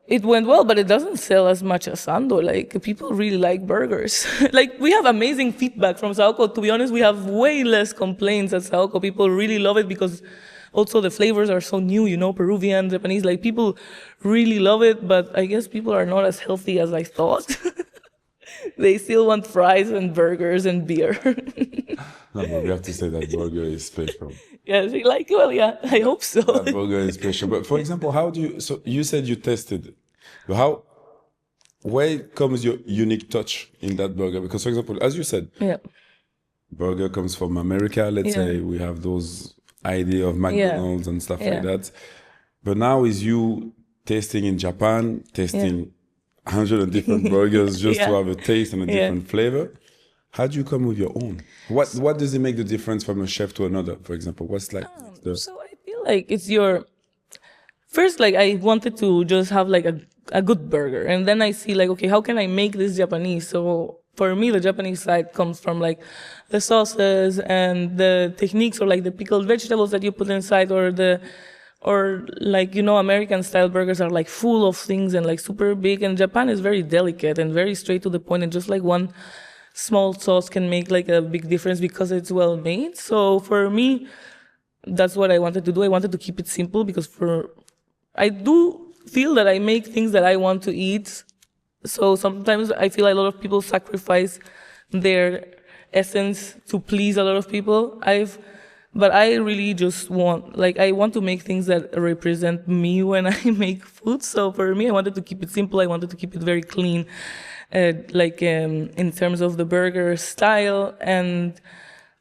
S2: it went well, but it doesn't sell as much as Sando. Like, people really like burgers. Like, we have amazing feedback from Saoko. To be honest, we have way less complaints at Saoko. People really love it because also the flavors are so new, you know, Peruvian, Japanese. Like, people really love it, but I guess people are not as healthy as I thought. They still want fries and burgers and beer.
S1: No, but we have to say that burger is special.
S2: Yes, they like, well, yeah, I hope so.
S1: That burger is special. But for example, how do you? So you said you tested. But how? Where comes your unique touch in that burger? Because, for example, as you said,
S2: Yeah.
S1: burger comes from America. Let's
S2: Yeah.
S1: say we have those idea of McDonald's and stuff like
S2: Yeah.
S1: that. But now is you tasting in Japan, tasting 100 and different burgers just to
S2: Yeah.
S1: have a taste and a different flavor. How do you come with your own? What does it make the difference from a chef to another, for example? What's like the
S2: So I feel like it's your first, like I wanted to just have like a good burger, and then I see like, okay, how can I make this Japanese? So for me, the Japanese side comes from like the sauces and the techniques, or like the pickled vegetables that you put inside, or like, you know, American style burgers are like full of things and like super big, and Japan is very delicate and very straight to the point, and just like one small sauce can make like a big difference because it's well made. So for me, that's what I wanted to do. I wanted to keep it simple because I do feel that I make things that I want to eat. So sometimes I feel a lot of people sacrifice their essence to please a lot of people. But I really just I want to make things that represent me when I make food. So for me, I wanted to keep it simple. I wanted to keep it very clean, in terms of the burger style. And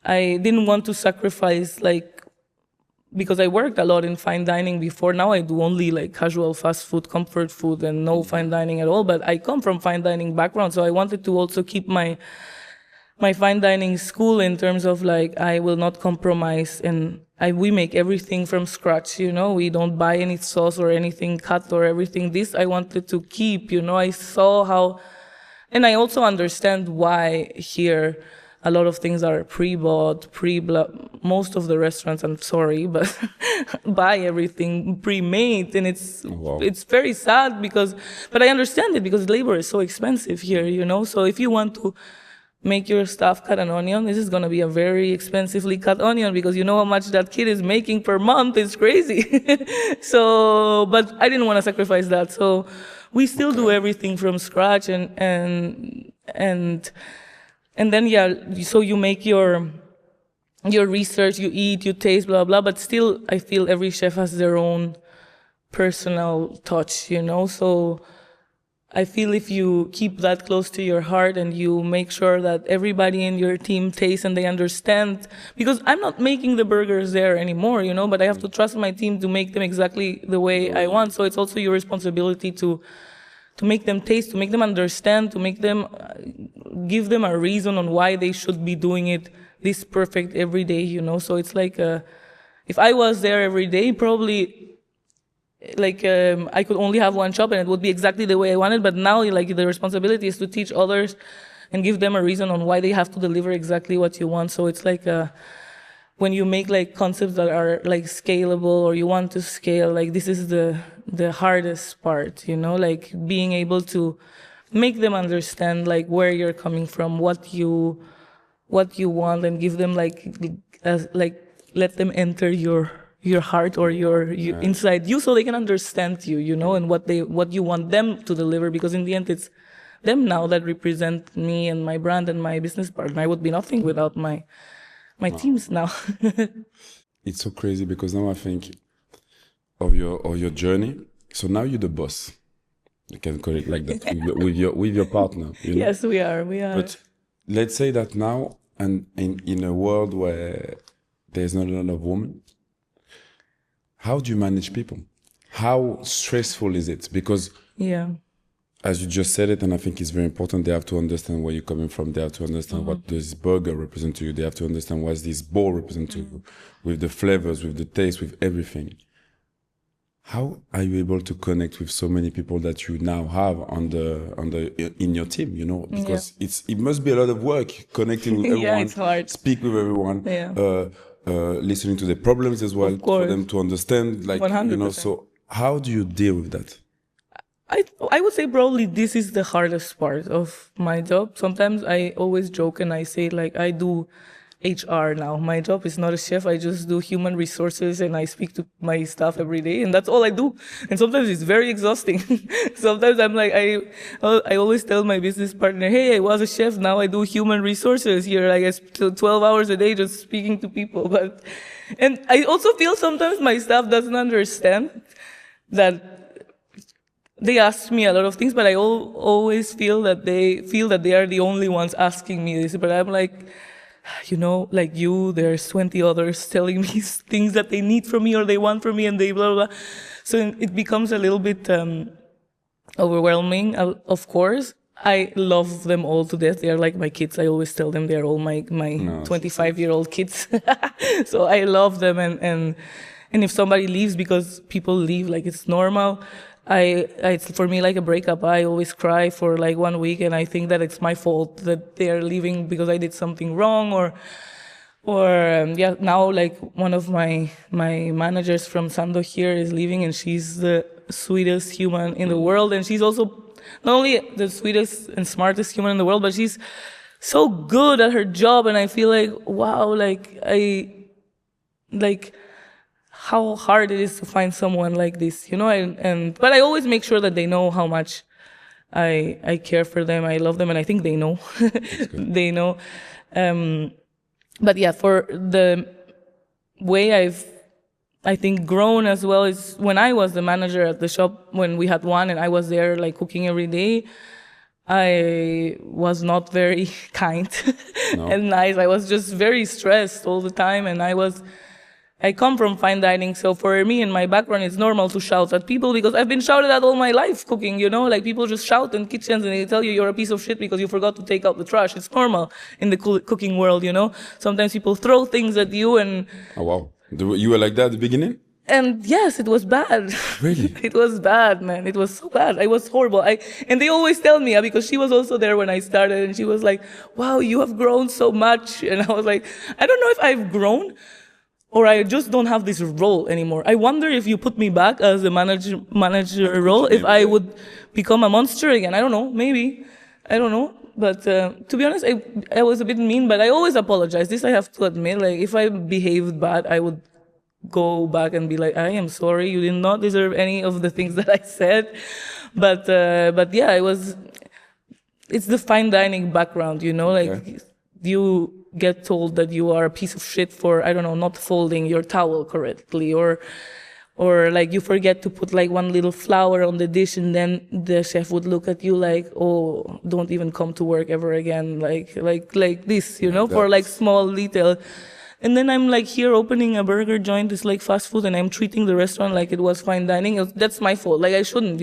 S2: I didn't want to sacrifice, because I worked a lot in fine dining before. Now I do only like casual fast food, comfort food, and no fine dining at all. But I come from fine dining background, so I wanted to also keep my fine dining school in terms of like, I will not compromise, and we make everything from scratch, you know. We don't buy any sauce or anything cut or everything. This I wanted to keep, you know. I saw how, and I also understand why here a lot of things are pre-bought, most of the restaurants, I'm sorry, but buy everything pre-made, and it's very sad but I understand it because labor is so expensive here, you know. So if you want to make your staff cut an onion, this is going to be a very expensively cut onion, because you know how much that kid is making per month. It's crazy. So, but I didn't want to sacrifice that. So we still do everything from scratch, and then, so you make your research, you eat, you taste, blah, blah, but still I feel every chef has their own personal touch, you know. So I feel if you keep that close to your heart and you make sure that everybody in your team tastes and they understand, because I'm not making the burgers there anymore, you know, but I have to trust my team to make them exactly the way I want. So it's also your responsibility to make them taste, to make them understand, to make them, give them a reason on why they should be doing it this perfect every day, you know. So it's like, if I was there every day, probably I could only have one shop and it would be exactly the way I wanted. But now, like, the responsibility is to teach others and give them a reason on why they have to deliver exactly what you want. So it's like, when you make like concepts that are like scalable, or you want to scale, like, this is the hardest part, you know, like being able to make them understand like where you're coming from, what you want, and give them let them enter your heart, or your inside you, so they can understand you, you know, and what you want them to deliver, because in the end it's them now that represent me and my brand and my business partner. I would be nothing without my teams now.
S1: It's so crazy, because now I think of your journey. So now you're the boss. You can call it like that, with your partner. You know?
S2: Yes, we are.
S1: But let's say that now, and in a world where there's not a lot of women, how do you manage people? How stressful is it? Because as you just said it, and I think it's very important, they have to understand where you're coming from. They have to understand what this burger represents to you. They have to understand what this bowl represents to you, with the flavors, with the taste, with everything. How are you able to connect with so many people that you now have in your team? You know, because it must be a lot of work connecting with everyone.
S2: It's hard.
S1: Speak with everyone. Listening to the problems as well, for them to understand. Like 100%. You know, so how do you deal with that?
S2: I would say probably this is the hardest part of my job. Sometimes I always joke and I say, like, I do HR now. My job is not a chef. I just do human resources and I speak to my staff every day, and that's all I do. And sometimes it's very exhausting. Sometimes I'm like, I always tell my business partner, hey, I was a chef. Now I do human resources here. I guess 12 hours a day just speaking to people. And I also feel sometimes my staff doesn't understand that they ask me a lot of things, but I always feel that they are the only ones asking me this. But I'm like, like there's 20 others telling me things that they need from me or they want from me, and they blah, blah, blah. So it becomes a little bit overwhelming, of course. I love them all to death. They are like my kids. I always tell them they're all my 25-year-old kids. So I love them, and if somebody leaves, because people leave, like it's normal, it's for me like a breakup. I always cry for like 1 week, and I think that it's my fault that they are leaving because I did something wrong, now like one of my managers from Sando here is leaving, and she's the sweetest human in the world, and she's also not only the sweetest and smartest human in the world, but she's so good at her job, and I feel like, wow, how hard it is to find someone like this, but I always make sure that they know how much I care for them, I love them, and I think they know. They know. But yeah, for the way I think grown as well is when I was the manager at the shop, when we had one and I was there like cooking every day, I was not very kind and nice. I was just very stressed all the time, and I come from fine dining, so for me in my background, it's normal to shout at people because I've been shouted at all my life cooking, like people just shout in kitchens and they tell you you're a piece of shit because you forgot to take out the trash. It's normal in the cooking world, Sometimes people throw things at you and...
S1: Oh, wow. You were like that at the beginning?
S2: And yes, it was bad.
S1: Really?
S2: It was bad, man. It was so bad. I was horrible. And they always tell me, because she was also there when I started, and she was like, wow, you have grown so much. And I was like, I don't know if I've grown, or I just don't have this role anymore. I wonder if you put me back as a manager role, if I would become a monster again. I don't know, maybe. I don't know. But to be honest, I was a bit mean, but I always apologize. This I have to admit. Like, if I behaved bad, I would go back and be like, I am sorry, you did not deserve any of the things that I said. But yeah, it's the fine dining background, like you get told that you are a piece of shit for, I don't know, not folding your towel correctly, or like you forget to put like one little flower on the dish, and then the chef would look at you like, oh, don't even come to work ever again, like this, for like small little. And then I'm like here opening a burger joint, it's like fast food, and I'm treating the restaurant like it was fine dining. That's my fault. Like I shouldn't,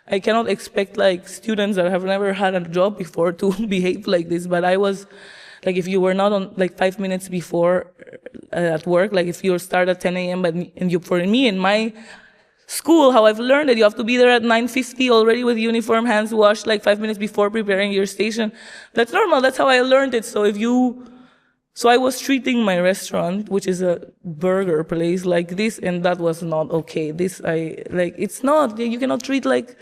S2: I cannot expect like students that have never had a job before to behave like this. But I was like, if you were not on like 5 minutes before at work, like if you start at 10 a.m. For me in my school, how I've learned that you have to be there at 9:50 already with uniform, hands washed, like 5 minutes before preparing your station. That's normal. That's how I learned it. So I was treating my restaurant, which is a burger place, like this, and that was not okay. It's not, you cannot treat like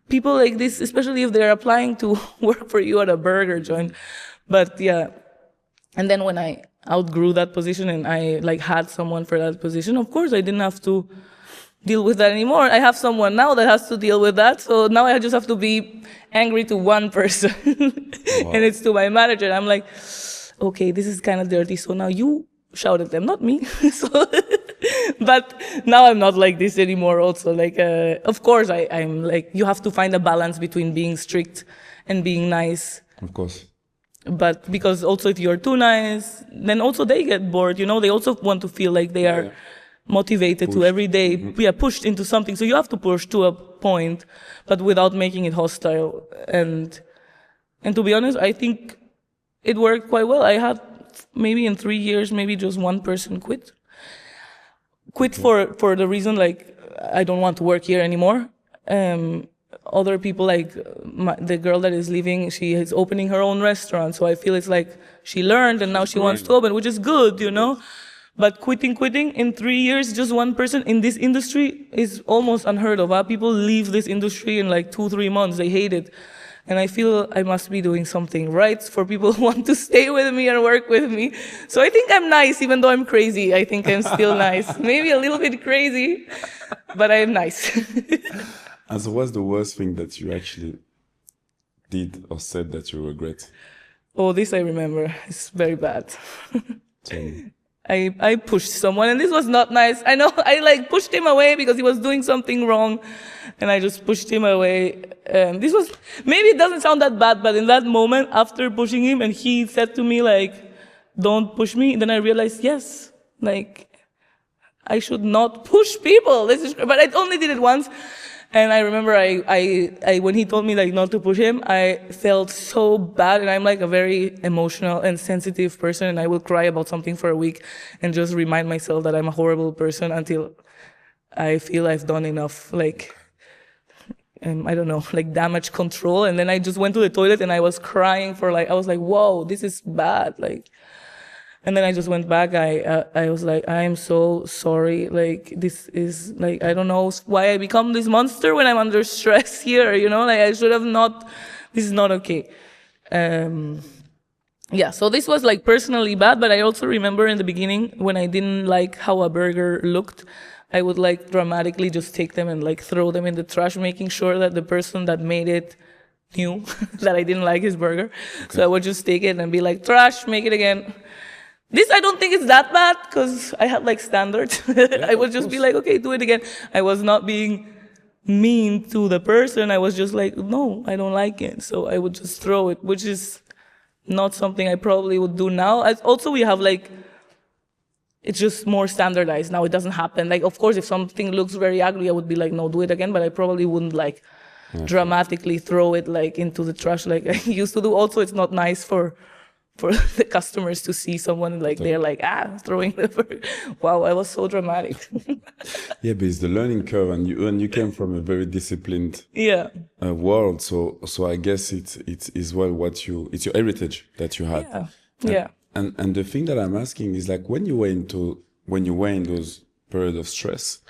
S2: people like this, especially if they're applying to work for you at a burger joint. But yeah. And then when I outgrew that position and I like had someone for that position, of course I didn't have to deal with that anymore. I have someone now that has to deal with that. So now I just have to be angry to one person. Wow. And it's to my manager. I'm like, okay, this is kind of dirty, so now you shout at them, not me. But now I'm not like this anymore also. Like, of course, I'm like, you have to find a balance between being strict and being nice.
S1: Of course.
S2: But because also if you're too nice, then also they get bored, they also want to feel like they are motivated pushed to every day, pushed into something. So you have to push to a point, but without making it hostile. And to be honest, I think it worked quite well. I had maybe in 3 years, maybe just one person quit for the reason like I don't want to work here anymore. Other people like the girl that is leaving, she is opening her own restaurant. So I feel it's like she learned and now she wants to open, which is good, But quitting in 3 years, just one person in this industry is almost unheard of. People leave this industry in like 2-3 months. They hate it. And I feel I must be doing something right for people who want to stay with me and work with me. So I think I'm nice, even though I'm crazy. I think I'm still nice. Maybe a little bit crazy, but I'm nice.
S1: And so what's the worst thing that you actually did or said that you regret?
S2: Oh, this I remember. It's very bad.
S1: Tell me.
S2: I pushed someone, and this was not nice. I know I like pushed him away because he was doing something wrong, and I just pushed him away. This was, maybe it doesn't sound that bad, but in that moment, after pushing him, and he said to me like, "Don't push me," then I realized, yes, like I should not push people. This is, but I only did it once. And I remember I when he told me like not to push him, I felt so bad, and I'm like a very emotional and sensitive person, and I will cry about something for a week and just remind myself that I'm a horrible person until I feel I've done enough, like, I don't know, like damage control. And then I just went to the toilet and I was crying for like, I was like, whoa, this is bad, like. And then I just went back. I was like, I am so sorry. Like, this is like, I don't know why I become this monster when I'm under stress here, you know, like I should have not, this is not okay. Yeah, so this was like personally bad, but I also remember in the beginning when I didn't like how a burger looked, I would like dramatically just take them and like throw them in the trash, making sure that the person that made it knew that I didn't like his burger. Okay. So I would just take it and be like, trash, make it again. This, I don't think it's that bad because I had like standards.
S1: Yeah, I would just
S2: be like, okay, do it again. I was not being mean to the person. I was just like, no, I don't like it. So I would just throw it, which is not something I probably would do now. Also, we have like, it's just more standardized now. It doesn't happen. Like, of course, if something looks very ugly, I would be like, no, do it again. But I probably wouldn't like dramatically throw it like into the trash like I used to do. Also, it's not nice for the customers to see someone like they're like throwing the wow, I was so dramatic.
S1: Yeah, but it's the learning curve, and you came from a very disciplined world, so I guess it's as well it's your heritage that you had. And the thing that I'm asking is like when you were in those periods of stress,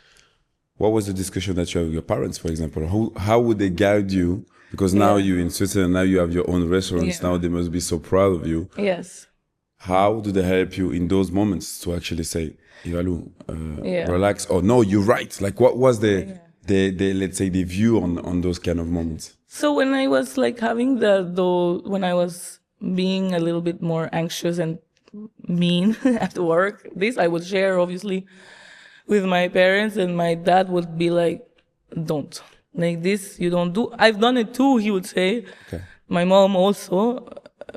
S1: what was the discussion that you had with your parents, for example? How would they guide you? Because now you're in Switzerland, now you have your own restaurants, now they must be so proud of you.
S2: Yes.
S1: How do they help you in those moments to actually say, Ivalu, relax, or no, you're right? Like what was the let's say the view on those kind of moments?
S2: So when I was like having when I was being a little bit more anxious and mean at work, this I would share obviously with my parents, and my dad would be like, don't. Like this, you don't do. I've done it too, he would say. Okay. My mom also.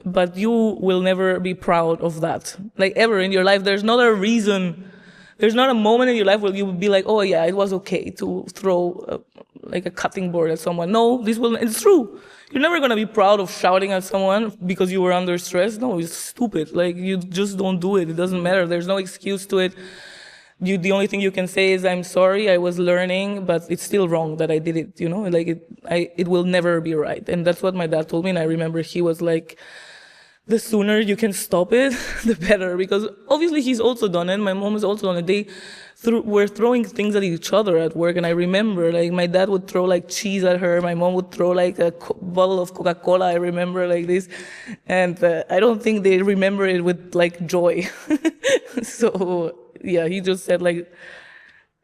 S2: But you will never be proud of that. Like ever in your life, there's not a reason. There's not a moment in your life where you would be like, oh yeah, it was okay to throw like a cutting board at someone. No, it's true. You're never going to be proud of shouting at someone because you were under stress. No, it's stupid. Like you just don't do it. It doesn't matter. There's no excuse to it. The only thing you can say is, I'm sorry, I was learning, but it's still wrong that I did it, you know, like it will never be right. And that's what my dad told me. And I remember he was like, the sooner you can stop it, the better, because obviously he's also done it. My mom has also done it. They were throwing things at each other at work. And I remember like my dad would throw like cheese at her. My mom would throw like a bottle of Coca-Cola. I remember like this. And I don't think they remember it with like joy. So yeah, he just said like,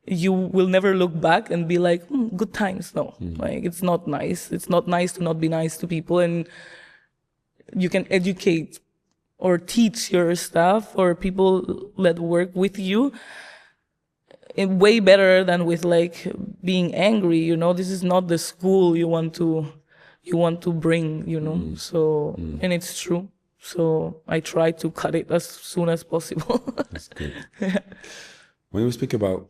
S2: you will never look back and be like, good times. No, like it's not nice. It's not nice to not be nice to people. And you can educate or teach your staff or people that work with you in way better than with like being angry. You know, this is not the school you want to bring, you know. So and it's true. So I try to cut it as soon as possible.
S1: That's good. When we speak about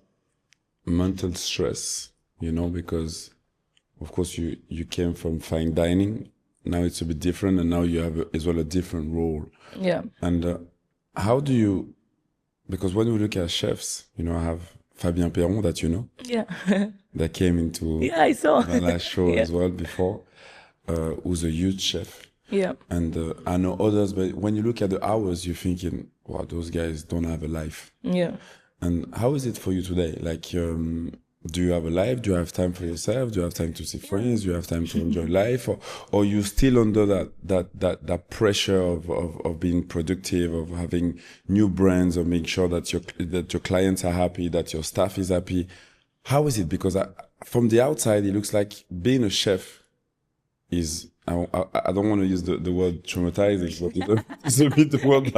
S1: mental stress, you know, because of course you came from fine dining, now it's a bit different, and now you have as well a different role. Yeah. And how do you, because when we look at chefs, you know, I have Fabien Perron that you know. Yeah. That came into
S2: I saw
S1: the last show as well before, who's a huge chef. Yeah. And I know others, but when you look at the hours, you're thinking, wow, those guys don't have a life. Yeah. And how is it for you today? Like, do you have a life? Do you have time for yourself? Do you have time to see friends? Do you have time to enjoy life? Or you still under that pressure of being productive, of having new brands, of making sure that your clients are happy, that your staff is happy? How is it? Because from the outside, it looks like being a chef is, I don't want to use the word traumatizing, but it's a bit the word that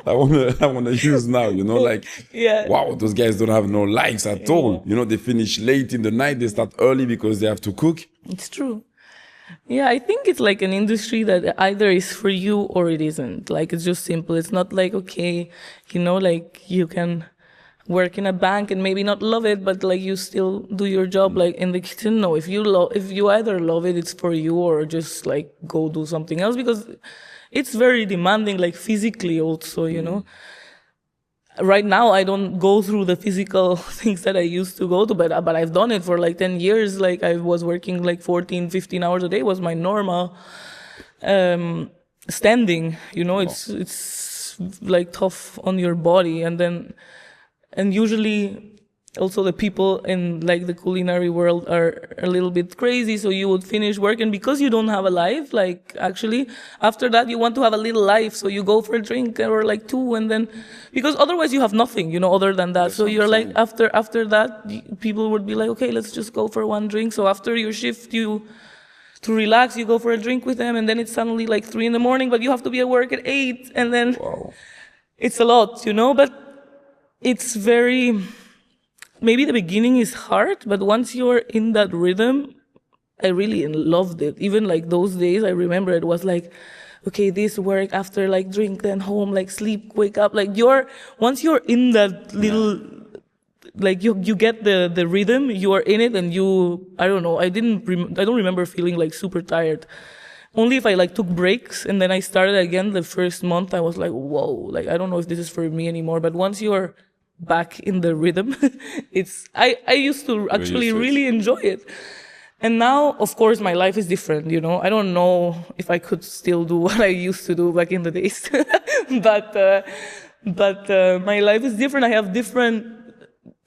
S1: I wanna use now. You know, like, wow, those guys don't have no lives at all. You know, they finish late in the night, they start early because they have to cook.
S2: It's true. Yeah, I think it's like an industry that either is for you or it isn't. Like, it's just simple. It's not like, okay, you know, like you can work in a bank and maybe not love it, but like you still do your job like in the kitchen. No, if you either love it, it's for you, or just like go do something else, because it's very demanding, like physically also, you know. Right now I don't go through the physical things that I used to go to, but I've done it for like 10 years. Like I was working like 14, 15 hours a day was my normal standing, you know. It's like tough on your body. And usually also the people in like the culinary world are a little bit crazy. So you would finish work, and because you don't have a life, like actually after that you want to have a little life. So you go for a drink or like two, and then, because otherwise you have nothing, you know, other than that. So you're like, after that, people would be like, okay, let's just go for one drink. So after your shift, to relax, you go for a drink with them, and then it's suddenly like 3 a.m, but you have to be at work at 8, and then it's a lot, you know. But it's maybe the beginning is hard, but once you're in that rhythm, I really loved it. Even like those days, I remember it was like, okay, this work, after like drink, then home, like sleep, wake up. Like once you're in that little, like you get the rhythm, you are in it, and I don't know, I don't remember feeling like super tired. Only if I like took breaks and then I started again the first month, I was like, whoa, like I don't know if this is for me anymore. But once you're back in the rhythm, I used to actually really enjoy it. And now, of course, my life is different, you know. I don't know if I could still do what I used to do back in the days. but my life is different. I have different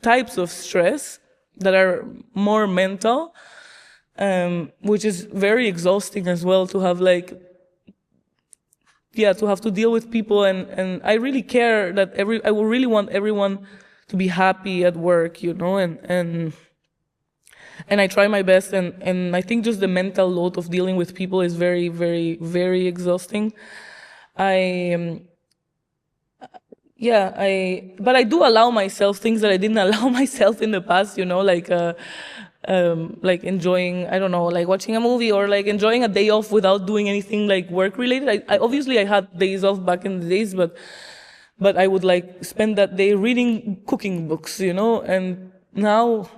S2: types of stress that are more mental, which is very exhausting as well, to have like, to have to deal with people. And I really care that I will really want everyone to be happy at work, you know, and I try my best, and I think just the mental load of dealing with people is very, very, very exhausting. But I do allow myself things that I didn't allow myself in the past, you know, like enjoying, I don't know, like watching a movie, or like enjoying a day off without doing anything like work related. I obviously I had days off back in the days, but I would like spend that day reading cooking books, you know. And now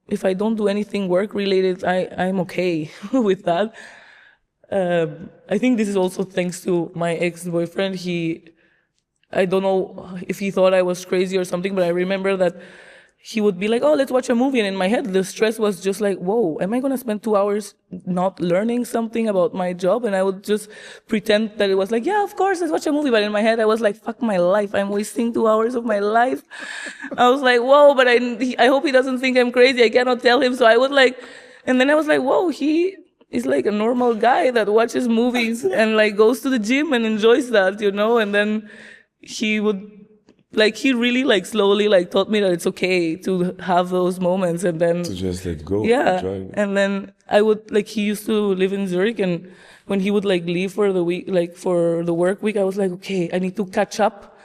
S2: if I don't do anything work related, I'm okay with that. I think this is also thanks to my ex-boyfriend. I don't know if he thought I was crazy or something, but I remember that he would be like, oh, let's watch a movie. And in my head, the stress was just like, whoa, am I going to spend 2 hours not learning something about my job? And I would just pretend that it was like, yeah, of course, let's watch a movie. But in my head, I was like, fuck my life. I'm wasting 2 hours of my life. I was like, whoa, but I hope he doesn't think I'm crazy. I cannot tell him. So I would like, and then I was like, whoa, he is like a normal guy that watches movies and like goes to the gym and enjoys that, you know. And then he would, like, he really like slowly like taught me that it's okay to have those moments, and then
S1: to just let go.
S2: Yeah. And then I would, like, he used to live in Zurich, and when he would like leave for the week, like for the work week, I was like, okay, I need to catch up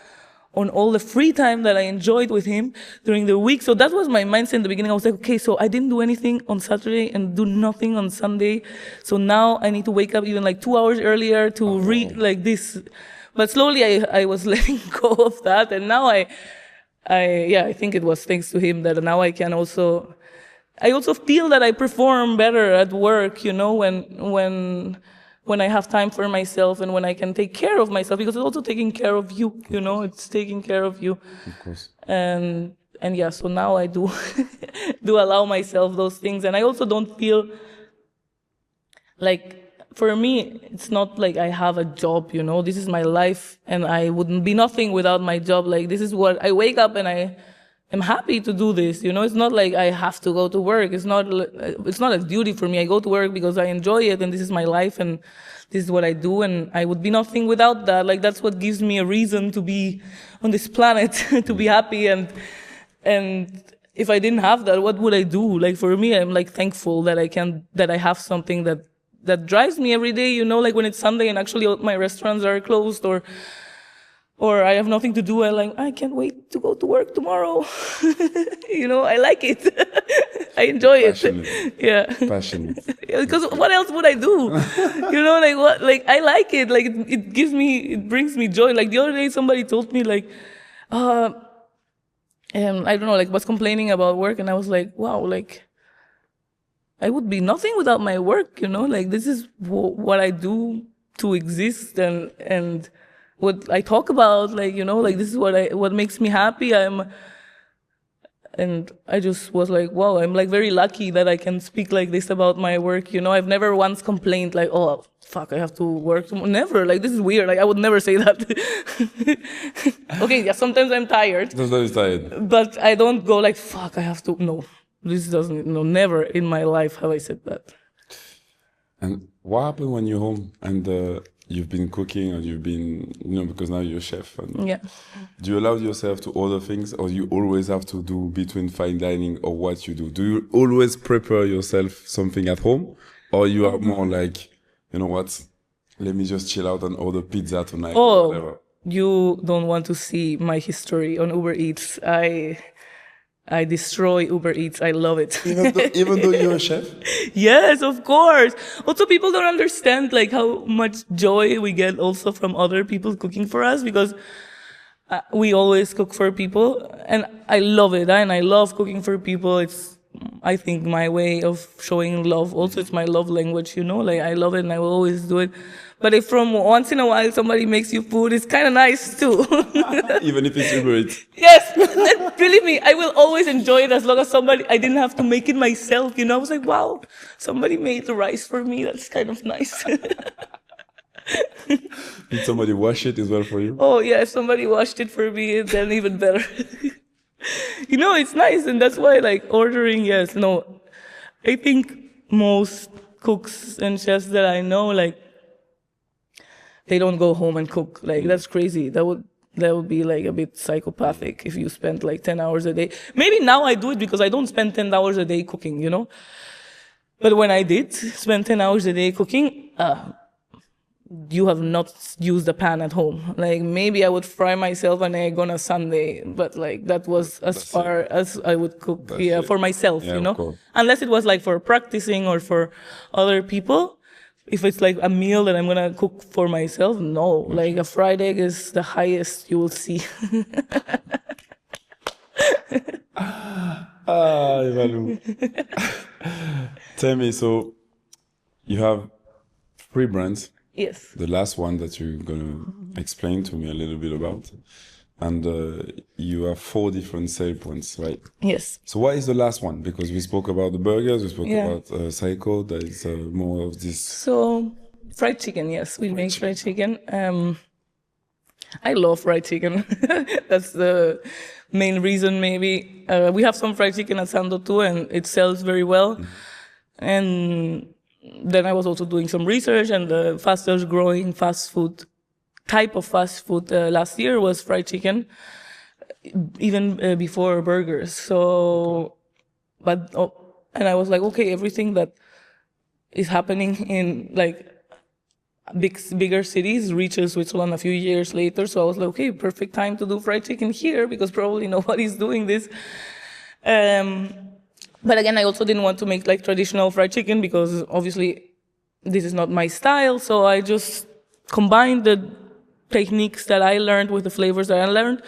S2: on all the free time that I enjoyed with him during the week. So that was my mindset in the beginning. I was like, okay, so I didn't do anything on Saturday and do nothing on Sunday. So now I need to wake up even like 2 hours earlier to read like this. But slowly I was letting go of that. And now I think it was thanks to him that now I also feel that I perform better at work, you know, when I have time for myself and when I can take care of myself, because it's also taking care of you, you know, it's taking care of you.
S1: Of course.
S2: And yeah, so now I do allow myself those things. And I also don't feel like, for me, it's not like I have a job, you know, this is my life and I wouldn't be nothing without my job. Like, this is what I wake up and I am happy to do this. It's not like I have to go to work. It's not a duty for me. I go to work because I enjoy it, and this is my life, and this is what I do, and I would be nothing without that. Like, that's what gives me a reason to be on this planet, to be happy, and if I didn't have that, what would I do? Like, for me, I'm like thankful that I have something that drives me every day, like when it's Sunday and actually all my restaurants are closed, or I have nothing to do. I can't wait to go to work tomorrow. I like it. I enjoy
S1: Passionate.
S2: it. Yeah.
S1: Passionate.
S2: Because what else would I do? I like it. Like, it brings me joy. Like, the other day somebody told me, like, I don't know, like, was complaining about work, and I was like, wow, like, I would be nothing without my work, like, this is what I do to exist, and what I talk about, like, like, this is what makes me happy. And I just was like, wow, I'm like very lucky that I can speak like this about my work. I've never once complained like, oh, fuck, I have to work tomorrow. Never. Like, this is weird. Like, I would never say that. Okay, yeah, sometimes I'm tired.
S1: Sometimes tired.
S2: But I don't go like, fuck, I have to. No, never in my life have I said that.
S1: And what happened when you're home and you've been cooking and you've been, because now you're a chef? And
S2: Yeah.
S1: do you allow yourself to order things, or you always have to do between fine dining or what you do? Do you always prepare yourself something at home, or you are more like, you know what, let me just chill out and order pizza tonight or whatever?
S2: You don't want to see my history on Uber Eats. I destroy Uber Eats. I love it.
S1: Even though you're a chef?
S2: Yes, of course. Also, people don't understand like how much joy we get also from other people cooking for us, because we always cook for people, and I love it. And I love cooking for people. It's, I think, my way of showing love. Also, it's my love language, like, I love it and I will always do it. But if from once in a while somebody makes you food, it's kind of nice too.
S1: Even if it's Uber Eats?
S2: Yes, and believe me, I will always enjoy it as long as I didn't have to make it myself, I was like, wow, somebody made the rice for me, that's kind of nice.
S1: Did somebody wash it as well for you?
S2: Oh yeah, if somebody washed it for me, then even better. It's nice, and that's why, like, ordering, yes, no, I think most cooks and chefs that I know, like, they don't go home and cook. Like, that's crazy. That would be like a bit psychopathic if you spent like 10 hours a day. Maybe now I do it because I don't spend 10 hours a day cooking, But when I did spend 10 hours a day cooking, you have not used a pan at home. Like, maybe I would fry myself an egg on a Sunday, but like, that was as far as I would cook, for myself, Unless it was like for practicing or for other people. If it's like a meal that I'm gonna cook for myself, no. Like, a fried egg is the highest you will see.
S1: Ivalu. Tell me, so you have 3 brands.
S2: Yes.
S1: The last one that you're gonna explain to me a little bit about. And you have 4 different sale points, right?
S2: Yes.
S1: So what is the last one? Because we spoke about the burgers, we spoke about Psycho, that is more of this.
S2: So, fried chicken, yes. We make fried chicken. I love fried chicken. That's the main reason, maybe. We have some fried chicken at Sando too, and it sells very well. Mm-hmm. And then I was also doing some research, and the fastest growing type of fast food last year was fried chicken, even before burgers. So, and I was like, okay, everything that is happening in like bigger cities reaches Switzerland a few years later. So I was like, okay, perfect time to do fried chicken here, because probably nobody's doing this. But again, I also didn't want to make like traditional fried chicken, because obviously this is not my style. So I just combined the techniques that I learned with the flavors that I learned,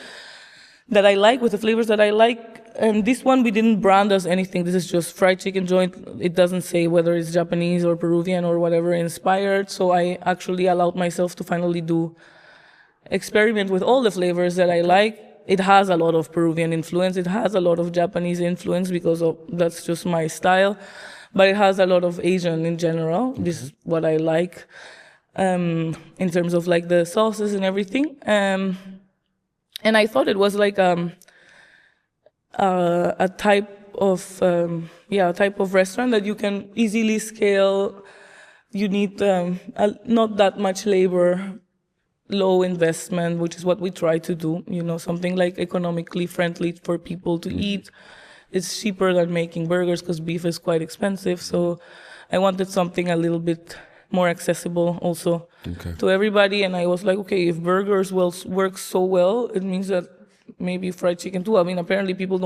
S2: that I like, with the flavors that I like. And this one we didn't brand as anything. This is just fried chicken joint. It doesn't say whether it's Japanese or Peruvian or whatever inspired. So I actually allowed myself to finally experiment with all the flavors that I like. It has a lot of Peruvian influence. It has a lot of Japanese influence, because that's just my style. But it has a lot of Asian in general. Mm-hmm. This is what I like. In terms of like the sauces and everything. And I thought it was like, a type of restaurant that you can easily scale. You need not that much labor, low investment, which is what we try to do. Something like economically friendly for people to eat. It's cheaper than making burgers because beef is quite expensive. So I wanted something a little bit more accessible also to everybody. And I was like, okay, if burgers work so well, it means that maybe fried chicken too. I mean, apparently people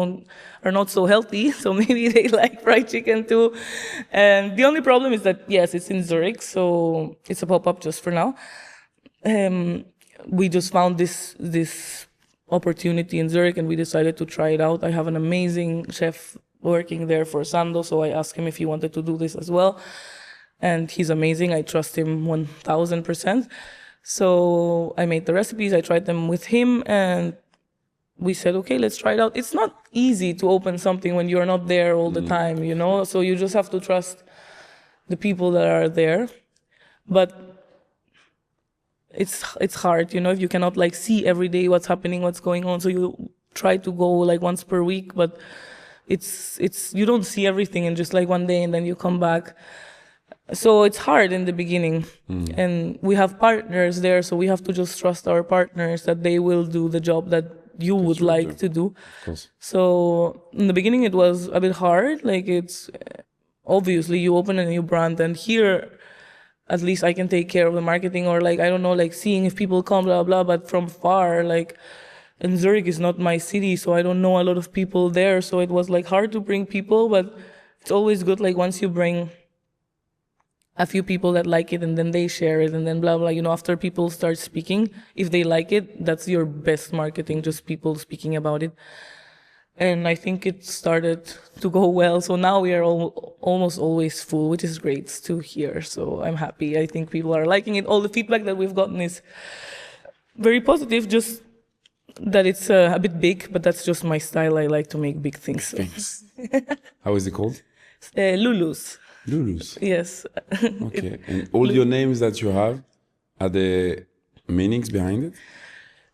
S2: are not so healthy, so maybe they like fried chicken too. And the only problem is that, yes, it's in Zurich, so it's a pop-up just for now. We just found this opportunity in Zurich and we decided to try it out. I have an amazing chef working there for Sando, so I asked him if he wanted to do this as well. And he's amazing. I trust him 1000%. So I made the recipes, I tried them with him, and we said, okay, let's try it out. It's not easy to open something when you're not there all the time, so you just have to trust the people that are there. But it's hard, if you cannot see every day what's happening, what's going on. So you try to go once per week, but it's you don't see everything in just one day and then you come back. So it's hard in the beginning. And we have partners there, so we have to just trust our partners that they will do the job that you would like to do. So in the beginning it was a bit hard. It's obviously you open a new brand, and here at least I can take care of the marketing, or I don't know, seeing if people come, blah blah. But from far, and Zurich is not my city, so I don't know a lot of people there. So it was hard to bring people, but it's always good once you bring a few people that like it and then they share it and then blah blah, after people start speaking, if they like it, that's your best marketing, just people speaking about it. And I think it started to go well, so now we are almost always full, which is great to hear. So I'm happy. I think people are liking it. All the feedback that we've gotten is very positive, just that it's a bit big, but that's just my style. I like to make big things.
S1: Thanks. How is it called?
S2: Lulu's.
S1: Lulu's.
S2: Yes.
S1: Okay. And all your names that you have, are there meanings behind it?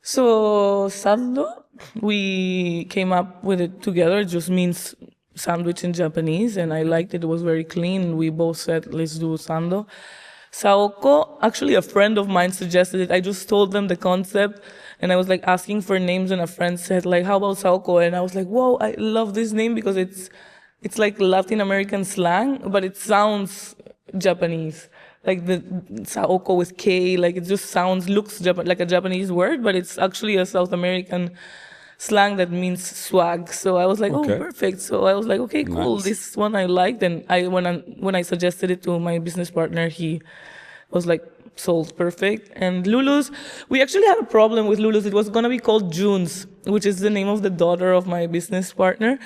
S2: So Sando, we came up with it together. It just means sandwich in Japanese, and I liked it. It was very clean. We both said, let's do Sando. Saoko, actually a friend of mine suggested it. I just told them the concept, and I was asking for names, and a friend said how about Saoko? And I was whoa, I love this name because it's Latin American slang, but it sounds Japanese. The Saoko with K, it just looks like a Japanese word, but it's actually a South American slang that means swag. So I was oh, perfect. So I was okay, cool. Nice. This one I liked. And when I suggested it to my business partner, he was sold, perfect. And Lulu's, we actually had a problem with Lulu's. It was going to be called June's, which is the name of the daughter of my business partner.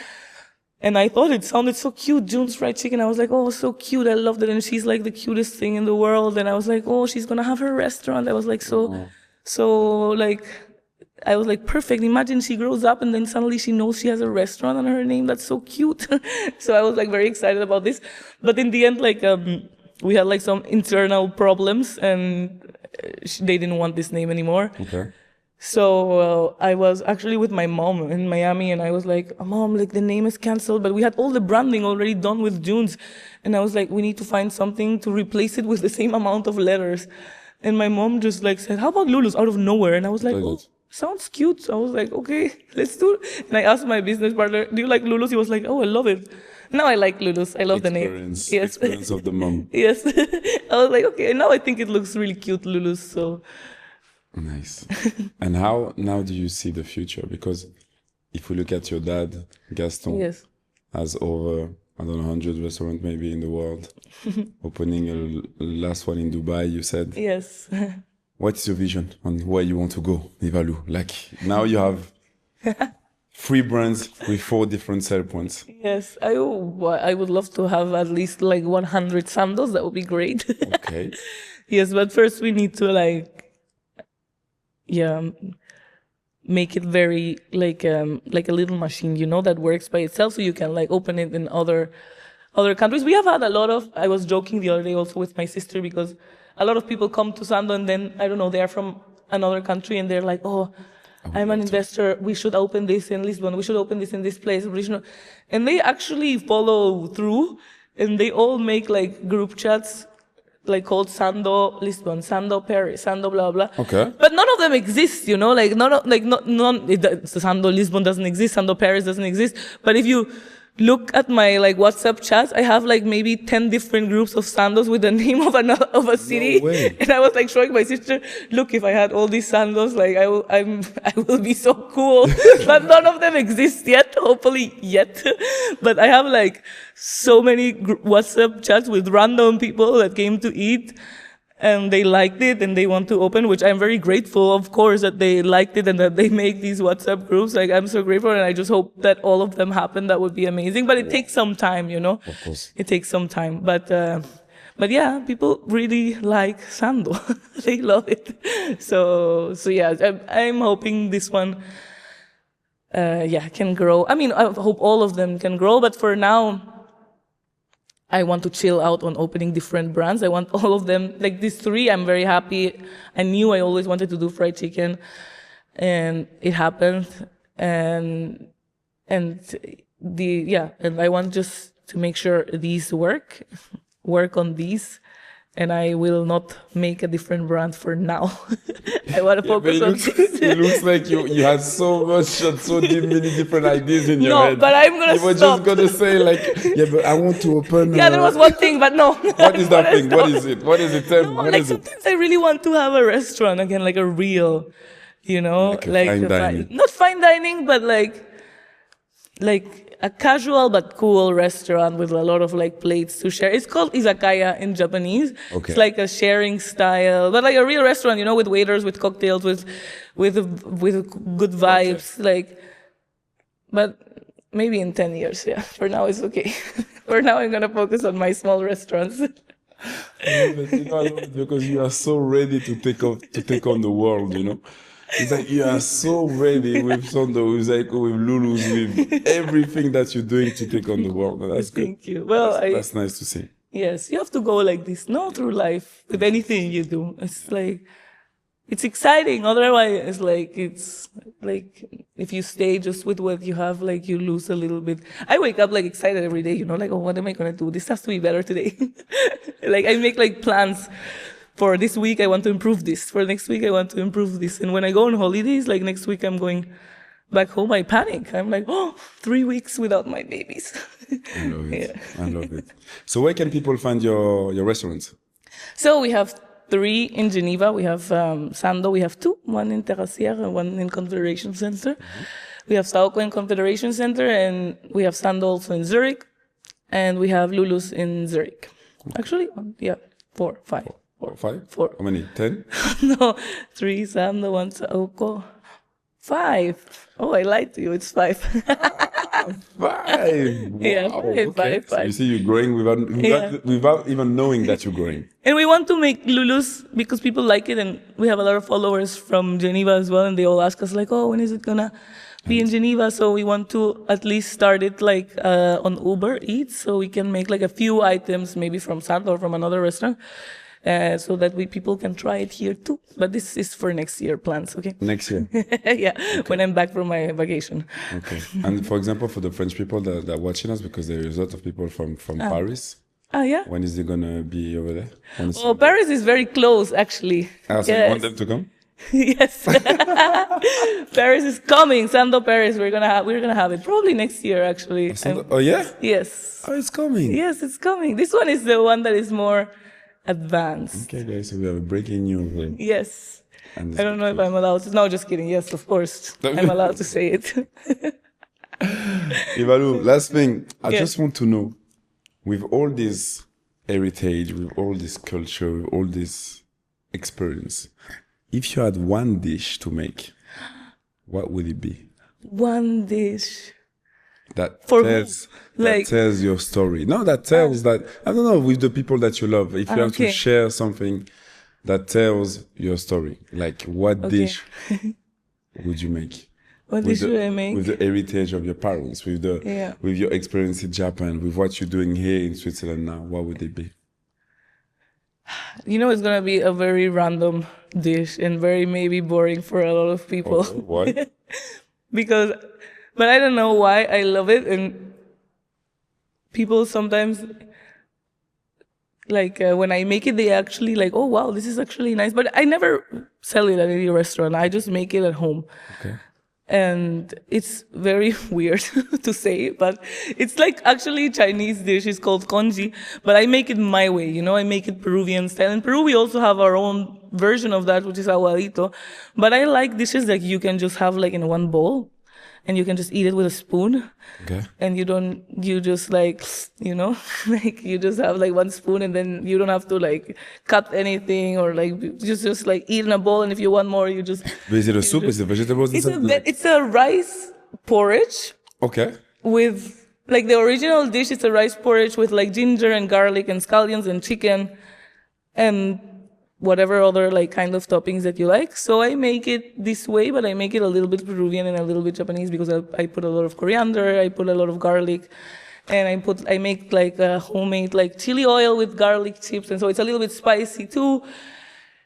S2: And I thought it sounded so cute, June's Fried Chicken. I was oh, so cute. I loved it. And she's the cutest thing in the world. And I was oh, she's going to have her restaurant. I was I was perfect. Imagine she grows up and then suddenly she knows she has a restaurant under her name. That's so cute. So I was very excited about this. But in the end, we had some internal problems and they didn't want this name anymore.
S1: Okay.
S2: So I was actually with my mom in Miami, and I was Mom, the name is canceled, but we had all the branding already done with June's. And I was we need to find something to replace it with the same amount of letters. And my mom just said, how about Lulu's, out of nowhere? And I was oh, sounds cute. So I was okay, let's do it. And I asked my business partner, do you like Lulu's? He was oh, I love it. Now I like Lulu's. I love the name. Yes.
S1: Experience of the mom.
S2: Yes. I was okay, now I think it looks really cute, Lulu's. So.
S1: Nice. And how now do you see the future? Because if we look at your dad, Gaston,
S2: yes,
S1: has over, 100 restaurants maybe in the world, opening a last one in Dubai, you said.
S2: Yes.
S1: What's your vision on where you want to go, Ivalu? Now you have 3 brands with 4 different sell points.
S2: Yes, I would love to have at least 100 sandals. That would be great.
S1: Okay.
S2: Yes, but first we need to make it very like a little machine, that works by itself, so you can open it in other countries. We have had a lot of, I was joking the other day also with my sister, because a lot of people come to Sando and then, I don't know, they're from another country and they're oh, I'm an investor. We should open this in Lisbon. We should open this in this place. And they actually follow through, and they all make like group chats, like called Sando Lisbon, Sando Paris, Sando blah blah.
S1: Okay.
S2: But none of them exist, you know. Like Sando Lisbon doesn't exist. Sando Paris doesn't exist. But if you look at my like WhatsApp chats, I have like maybe 10 different groups of sandos with the name of a city.
S1: No way.
S2: And I was like showing my sister, look, if I had all these sandos, like I will be so cool. But none of them exist yet, hopefully yet. But I have like so many WhatsApp chats with random people that came to eat. And they liked it and they want to open, which I'm very grateful, of course, that they liked it and that they make these WhatsApp groups. Like, I'm so grateful and I just hope that all of them happen. That would be amazing. But it takes some time, you know?
S1: Of course.
S2: It takes some time. But yeah, people really like Sando. They love it. So yeah, I'm hoping this one, can grow. I mean, I hope all of them can grow, but for now, I want to chill out on opening different brands. I want all of them, like these three, I'm very happy. I knew I always wanted to do fried chicken, and it happened. And I want just to make sure these work on these, and I will not make a different brand for now. I want to focus on this.
S1: It looks like you had so much and so many different ideas in your head.
S2: No, but I'm gonna stop.
S1: You were just gonna say like, yeah, but I want to open.
S2: Yeah, there was one thing, but no.
S1: What is that thing? What is it? What is it? Tell me.
S2: No,
S1: What
S2: like
S1: is it?
S2: sometimes I really want to have a restaurant again, like a real, you know,
S1: Like a fine dining.
S2: not fine dining, but like a casual but cool restaurant with a lot of like plates to share. It's called izakaya in Japanese.
S1: Okay.
S2: It's like a sharing style, but like a real restaurant, you know, with waiters, with cocktails, with good vibes, like. But maybe in 10 years, yeah. For now, it's okay. For now, I'm gonna focus on my small restaurants.
S1: I love it because you are so ready to take on the world, you know. It's like you are so ready with Sando, with Zaiko, with Lulu's, with everything that you're doing to take on the world. And that's good.
S2: Thank you. Well,
S1: that's nice to see.
S2: Yes, you have to go like this, no, through life with anything you do. It's like, it's exciting. Otherwise, it's like if you stay just with what you have, like you lose a little bit. I wake up like excited every day, you know, like, oh, what am I gonna do? This has to be better today. Like I make like plans. For this week, I want to improve this. For next week, I want to improve this. And when I go on holidays, like next week, I'm going back home, I panic. I'm like, 3 weeks without my babies.
S1: I love it.
S2: Yeah.
S1: I love it. So where can people find your restaurants?
S2: So we have 3 in Geneva. We have Sando. We have 2. One in Terracière and one in Confederation Center. Mm-hmm. We have Saoko in Confederation Center. And we have Sando also in Zurich. And we have Lulu's in Zurich. Actually, 4, 5.
S1: 5?
S2: 4.
S1: How many? 10?
S2: No, 3 Sando, 1 Saoko. 5. Oh, I lied to you. It's 5. 5. Wow. Yeah,
S1: Okay.
S2: 5.
S1: So you see, you're growing without even knowing that you're growing.
S2: And we want to make Lulu's because people like it, and we have a lot of followers from Geneva as well, and they all ask us like, oh, when is it gonna be in Geneva? So we want to at least start it like on Uber Eats, so we can make like a few items, maybe from Sando or from another restaurant. So that people can try it here too. But this is for next year plans, okay?
S1: Next year?
S2: Yeah, okay. When I'm back from my vacation.
S1: Okay. And for example, for the French people that are watching us, because there is a lot of people from Paris.
S2: Yeah?
S1: When is it going to be over there?
S2: Paris is very close, actually.
S1: So
S2: yes.
S1: You want them to come?
S2: Yes. Paris is coming. Sando Paris. We're gonna have it probably next year, actually.
S1: Oh, yeah?
S2: Yes.
S1: Oh, it's coming.
S2: Yes, it's coming. This one is the one that is more advanced.
S1: Okay, guys, so we have a breaking news.
S2: Yes. I don't know if I'm allowed to. No, just kidding. Yes, of course. I'm allowed to say it.
S1: Ivalu, last thing. I just want to know, with all this heritage, with all this culture, with all this experience, if you had one dish to make, what would it be?
S2: One dish.
S1: That tells your story. No, that tells that, I don't know, with the people that you love. If you have to share something that tells your story, like what dish would you make?
S2: What dish would I make?
S1: With the heritage of your parents, with your experience in Japan, with what you're doing here in Switzerland now, what would it be?
S2: You know, it's gonna be a very random dish and very maybe boring for a lot of people.
S1: Okay, why?
S2: Because, but I don't know why I love it, and people sometimes like when I make it, they actually like, oh wow, this is actually nice. But I never sell it at any restaurant. I just make it at home.
S1: Okay.
S2: And it's very weird to say, but it's like actually Chinese dish. It's called congee, but I make it my way. You know, I make it Peruvian style. In Peru, we also have our own version of that, which is aguadito. But I like dishes that you can just have like in one bowl, and you can just eat it with a spoon.
S1: Okay.
S2: And you just like, you know, like you just have like one spoon, and then you don't have to like cut anything or like just like eat in a bowl. And if you want more, you just.
S1: But is it a soup? Is it vegetables?
S2: It's a rice porridge
S1: Okay.
S2: with like the original dish is a rice porridge with like ginger and garlic and scallions and chicken and whatever other like kind of toppings that you like. So I make it this way, but I make it a little bit Peruvian and a little bit Japanese because I put a lot of coriander, I put a lot of garlic, and I make like a homemade like chili oil with garlic chips, and so it's a little bit spicy too.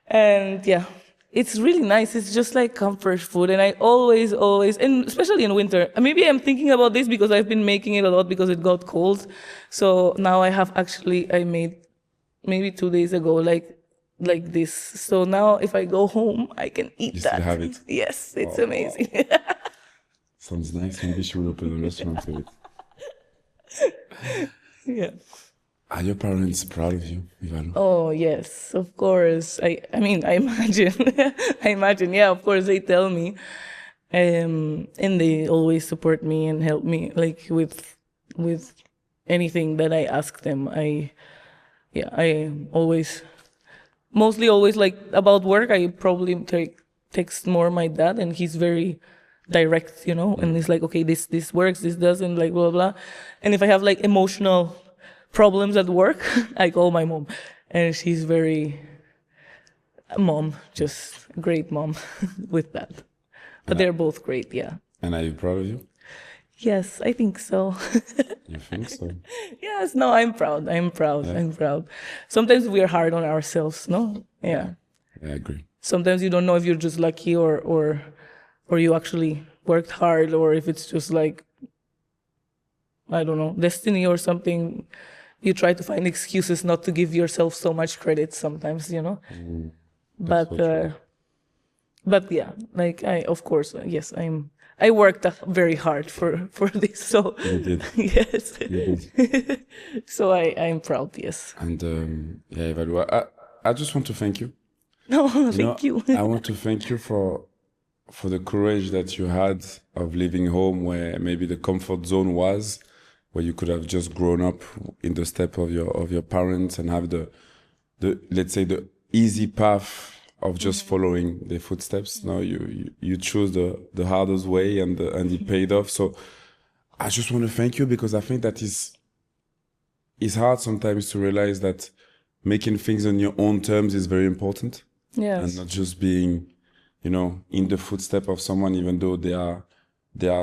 S2: And yeah, it's really nice. It's just like comfort food, and I always, and especially in winter. Maybe I'm thinking about this because I've been making it a lot because it got cold. So now I made maybe 2 days ago like this. So now if I go home, I can eat
S1: You
S2: that.
S1: still have it?
S2: Yes, it's
S1: Oh.
S2: amazing.
S1: Sounds nice. Maybe she will open a restaurant with it.
S2: Yeah.
S1: Are your parents proud of you, Ivalu?
S2: Oh yes, of course. I mean, I imagine. I imagine. Yeah, of course they tell me, and they always support me and help me like with anything that I ask them. I always, mostly always like about work. I probably text more my dad, and he's very direct, you know, and he's like, okay, this works, this doesn't, like blah blah. And if I have like emotional problems at work, I call my mom, and she's very mom, just great mom with that. But they're both great, yeah.
S1: And are you proud of you?
S2: Yes, I think so.
S1: You think so?
S2: Yes, no, I'm proud. I'm proud.
S1: Yeah.
S2: I'm proud. Sometimes we are hard on ourselves, no? Yeah.
S1: I agree.
S2: Sometimes you don't know if you're just lucky or you actually worked hard, or if it's just like, I don't know, destiny or something. You try to find excuses not to give yourself so much credit sometimes, you know?
S1: That's so true.
S2: But yeah, like of course, yes, I worked very hard for this, so
S1: You did.
S2: yes.
S1: You did.
S2: So I'm proud, yes.
S1: And yeah, Ivalu, I just want to thank you.
S2: No,
S1: You know,
S2: thank you.
S1: I want to thank you for the courage that you had of leaving home where maybe the comfort zone was, where you could have just grown up in the step of your parents and have the let's say the easy path of just following their footsteps. Now you chose the hardest way and it paid off. So I just want to thank you because I think that it's hard sometimes to realize that making things on your own terms is very important.
S2: Yes.
S1: And not just being, you know, in the footstep of someone, even though they are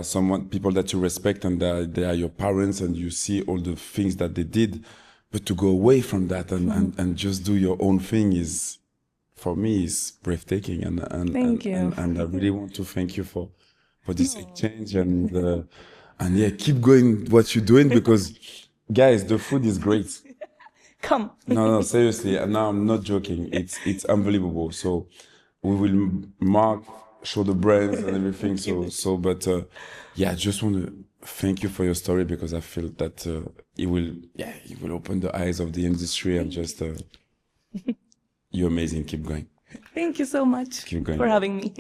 S1: someone, people that you respect and they are your parents and you see all the things that they did, but to go away from that and just do your own thing is, for me, is breathtaking.
S2: Thank you.
S1: And I really want to thank you for this exchange and yeah, keep going what you're doing because, guys, the food is great.
S2: Come.
S1: No, seriously. And now I'm not joking. It's unbelievable. So we will show the brands and everything. But yeah, I just want to thank you for your story because I feel that it will open the eyes of the industry and just you're amazing. Keep going.
S2: Thank you so much
S1: Keep going.
S2: for having me.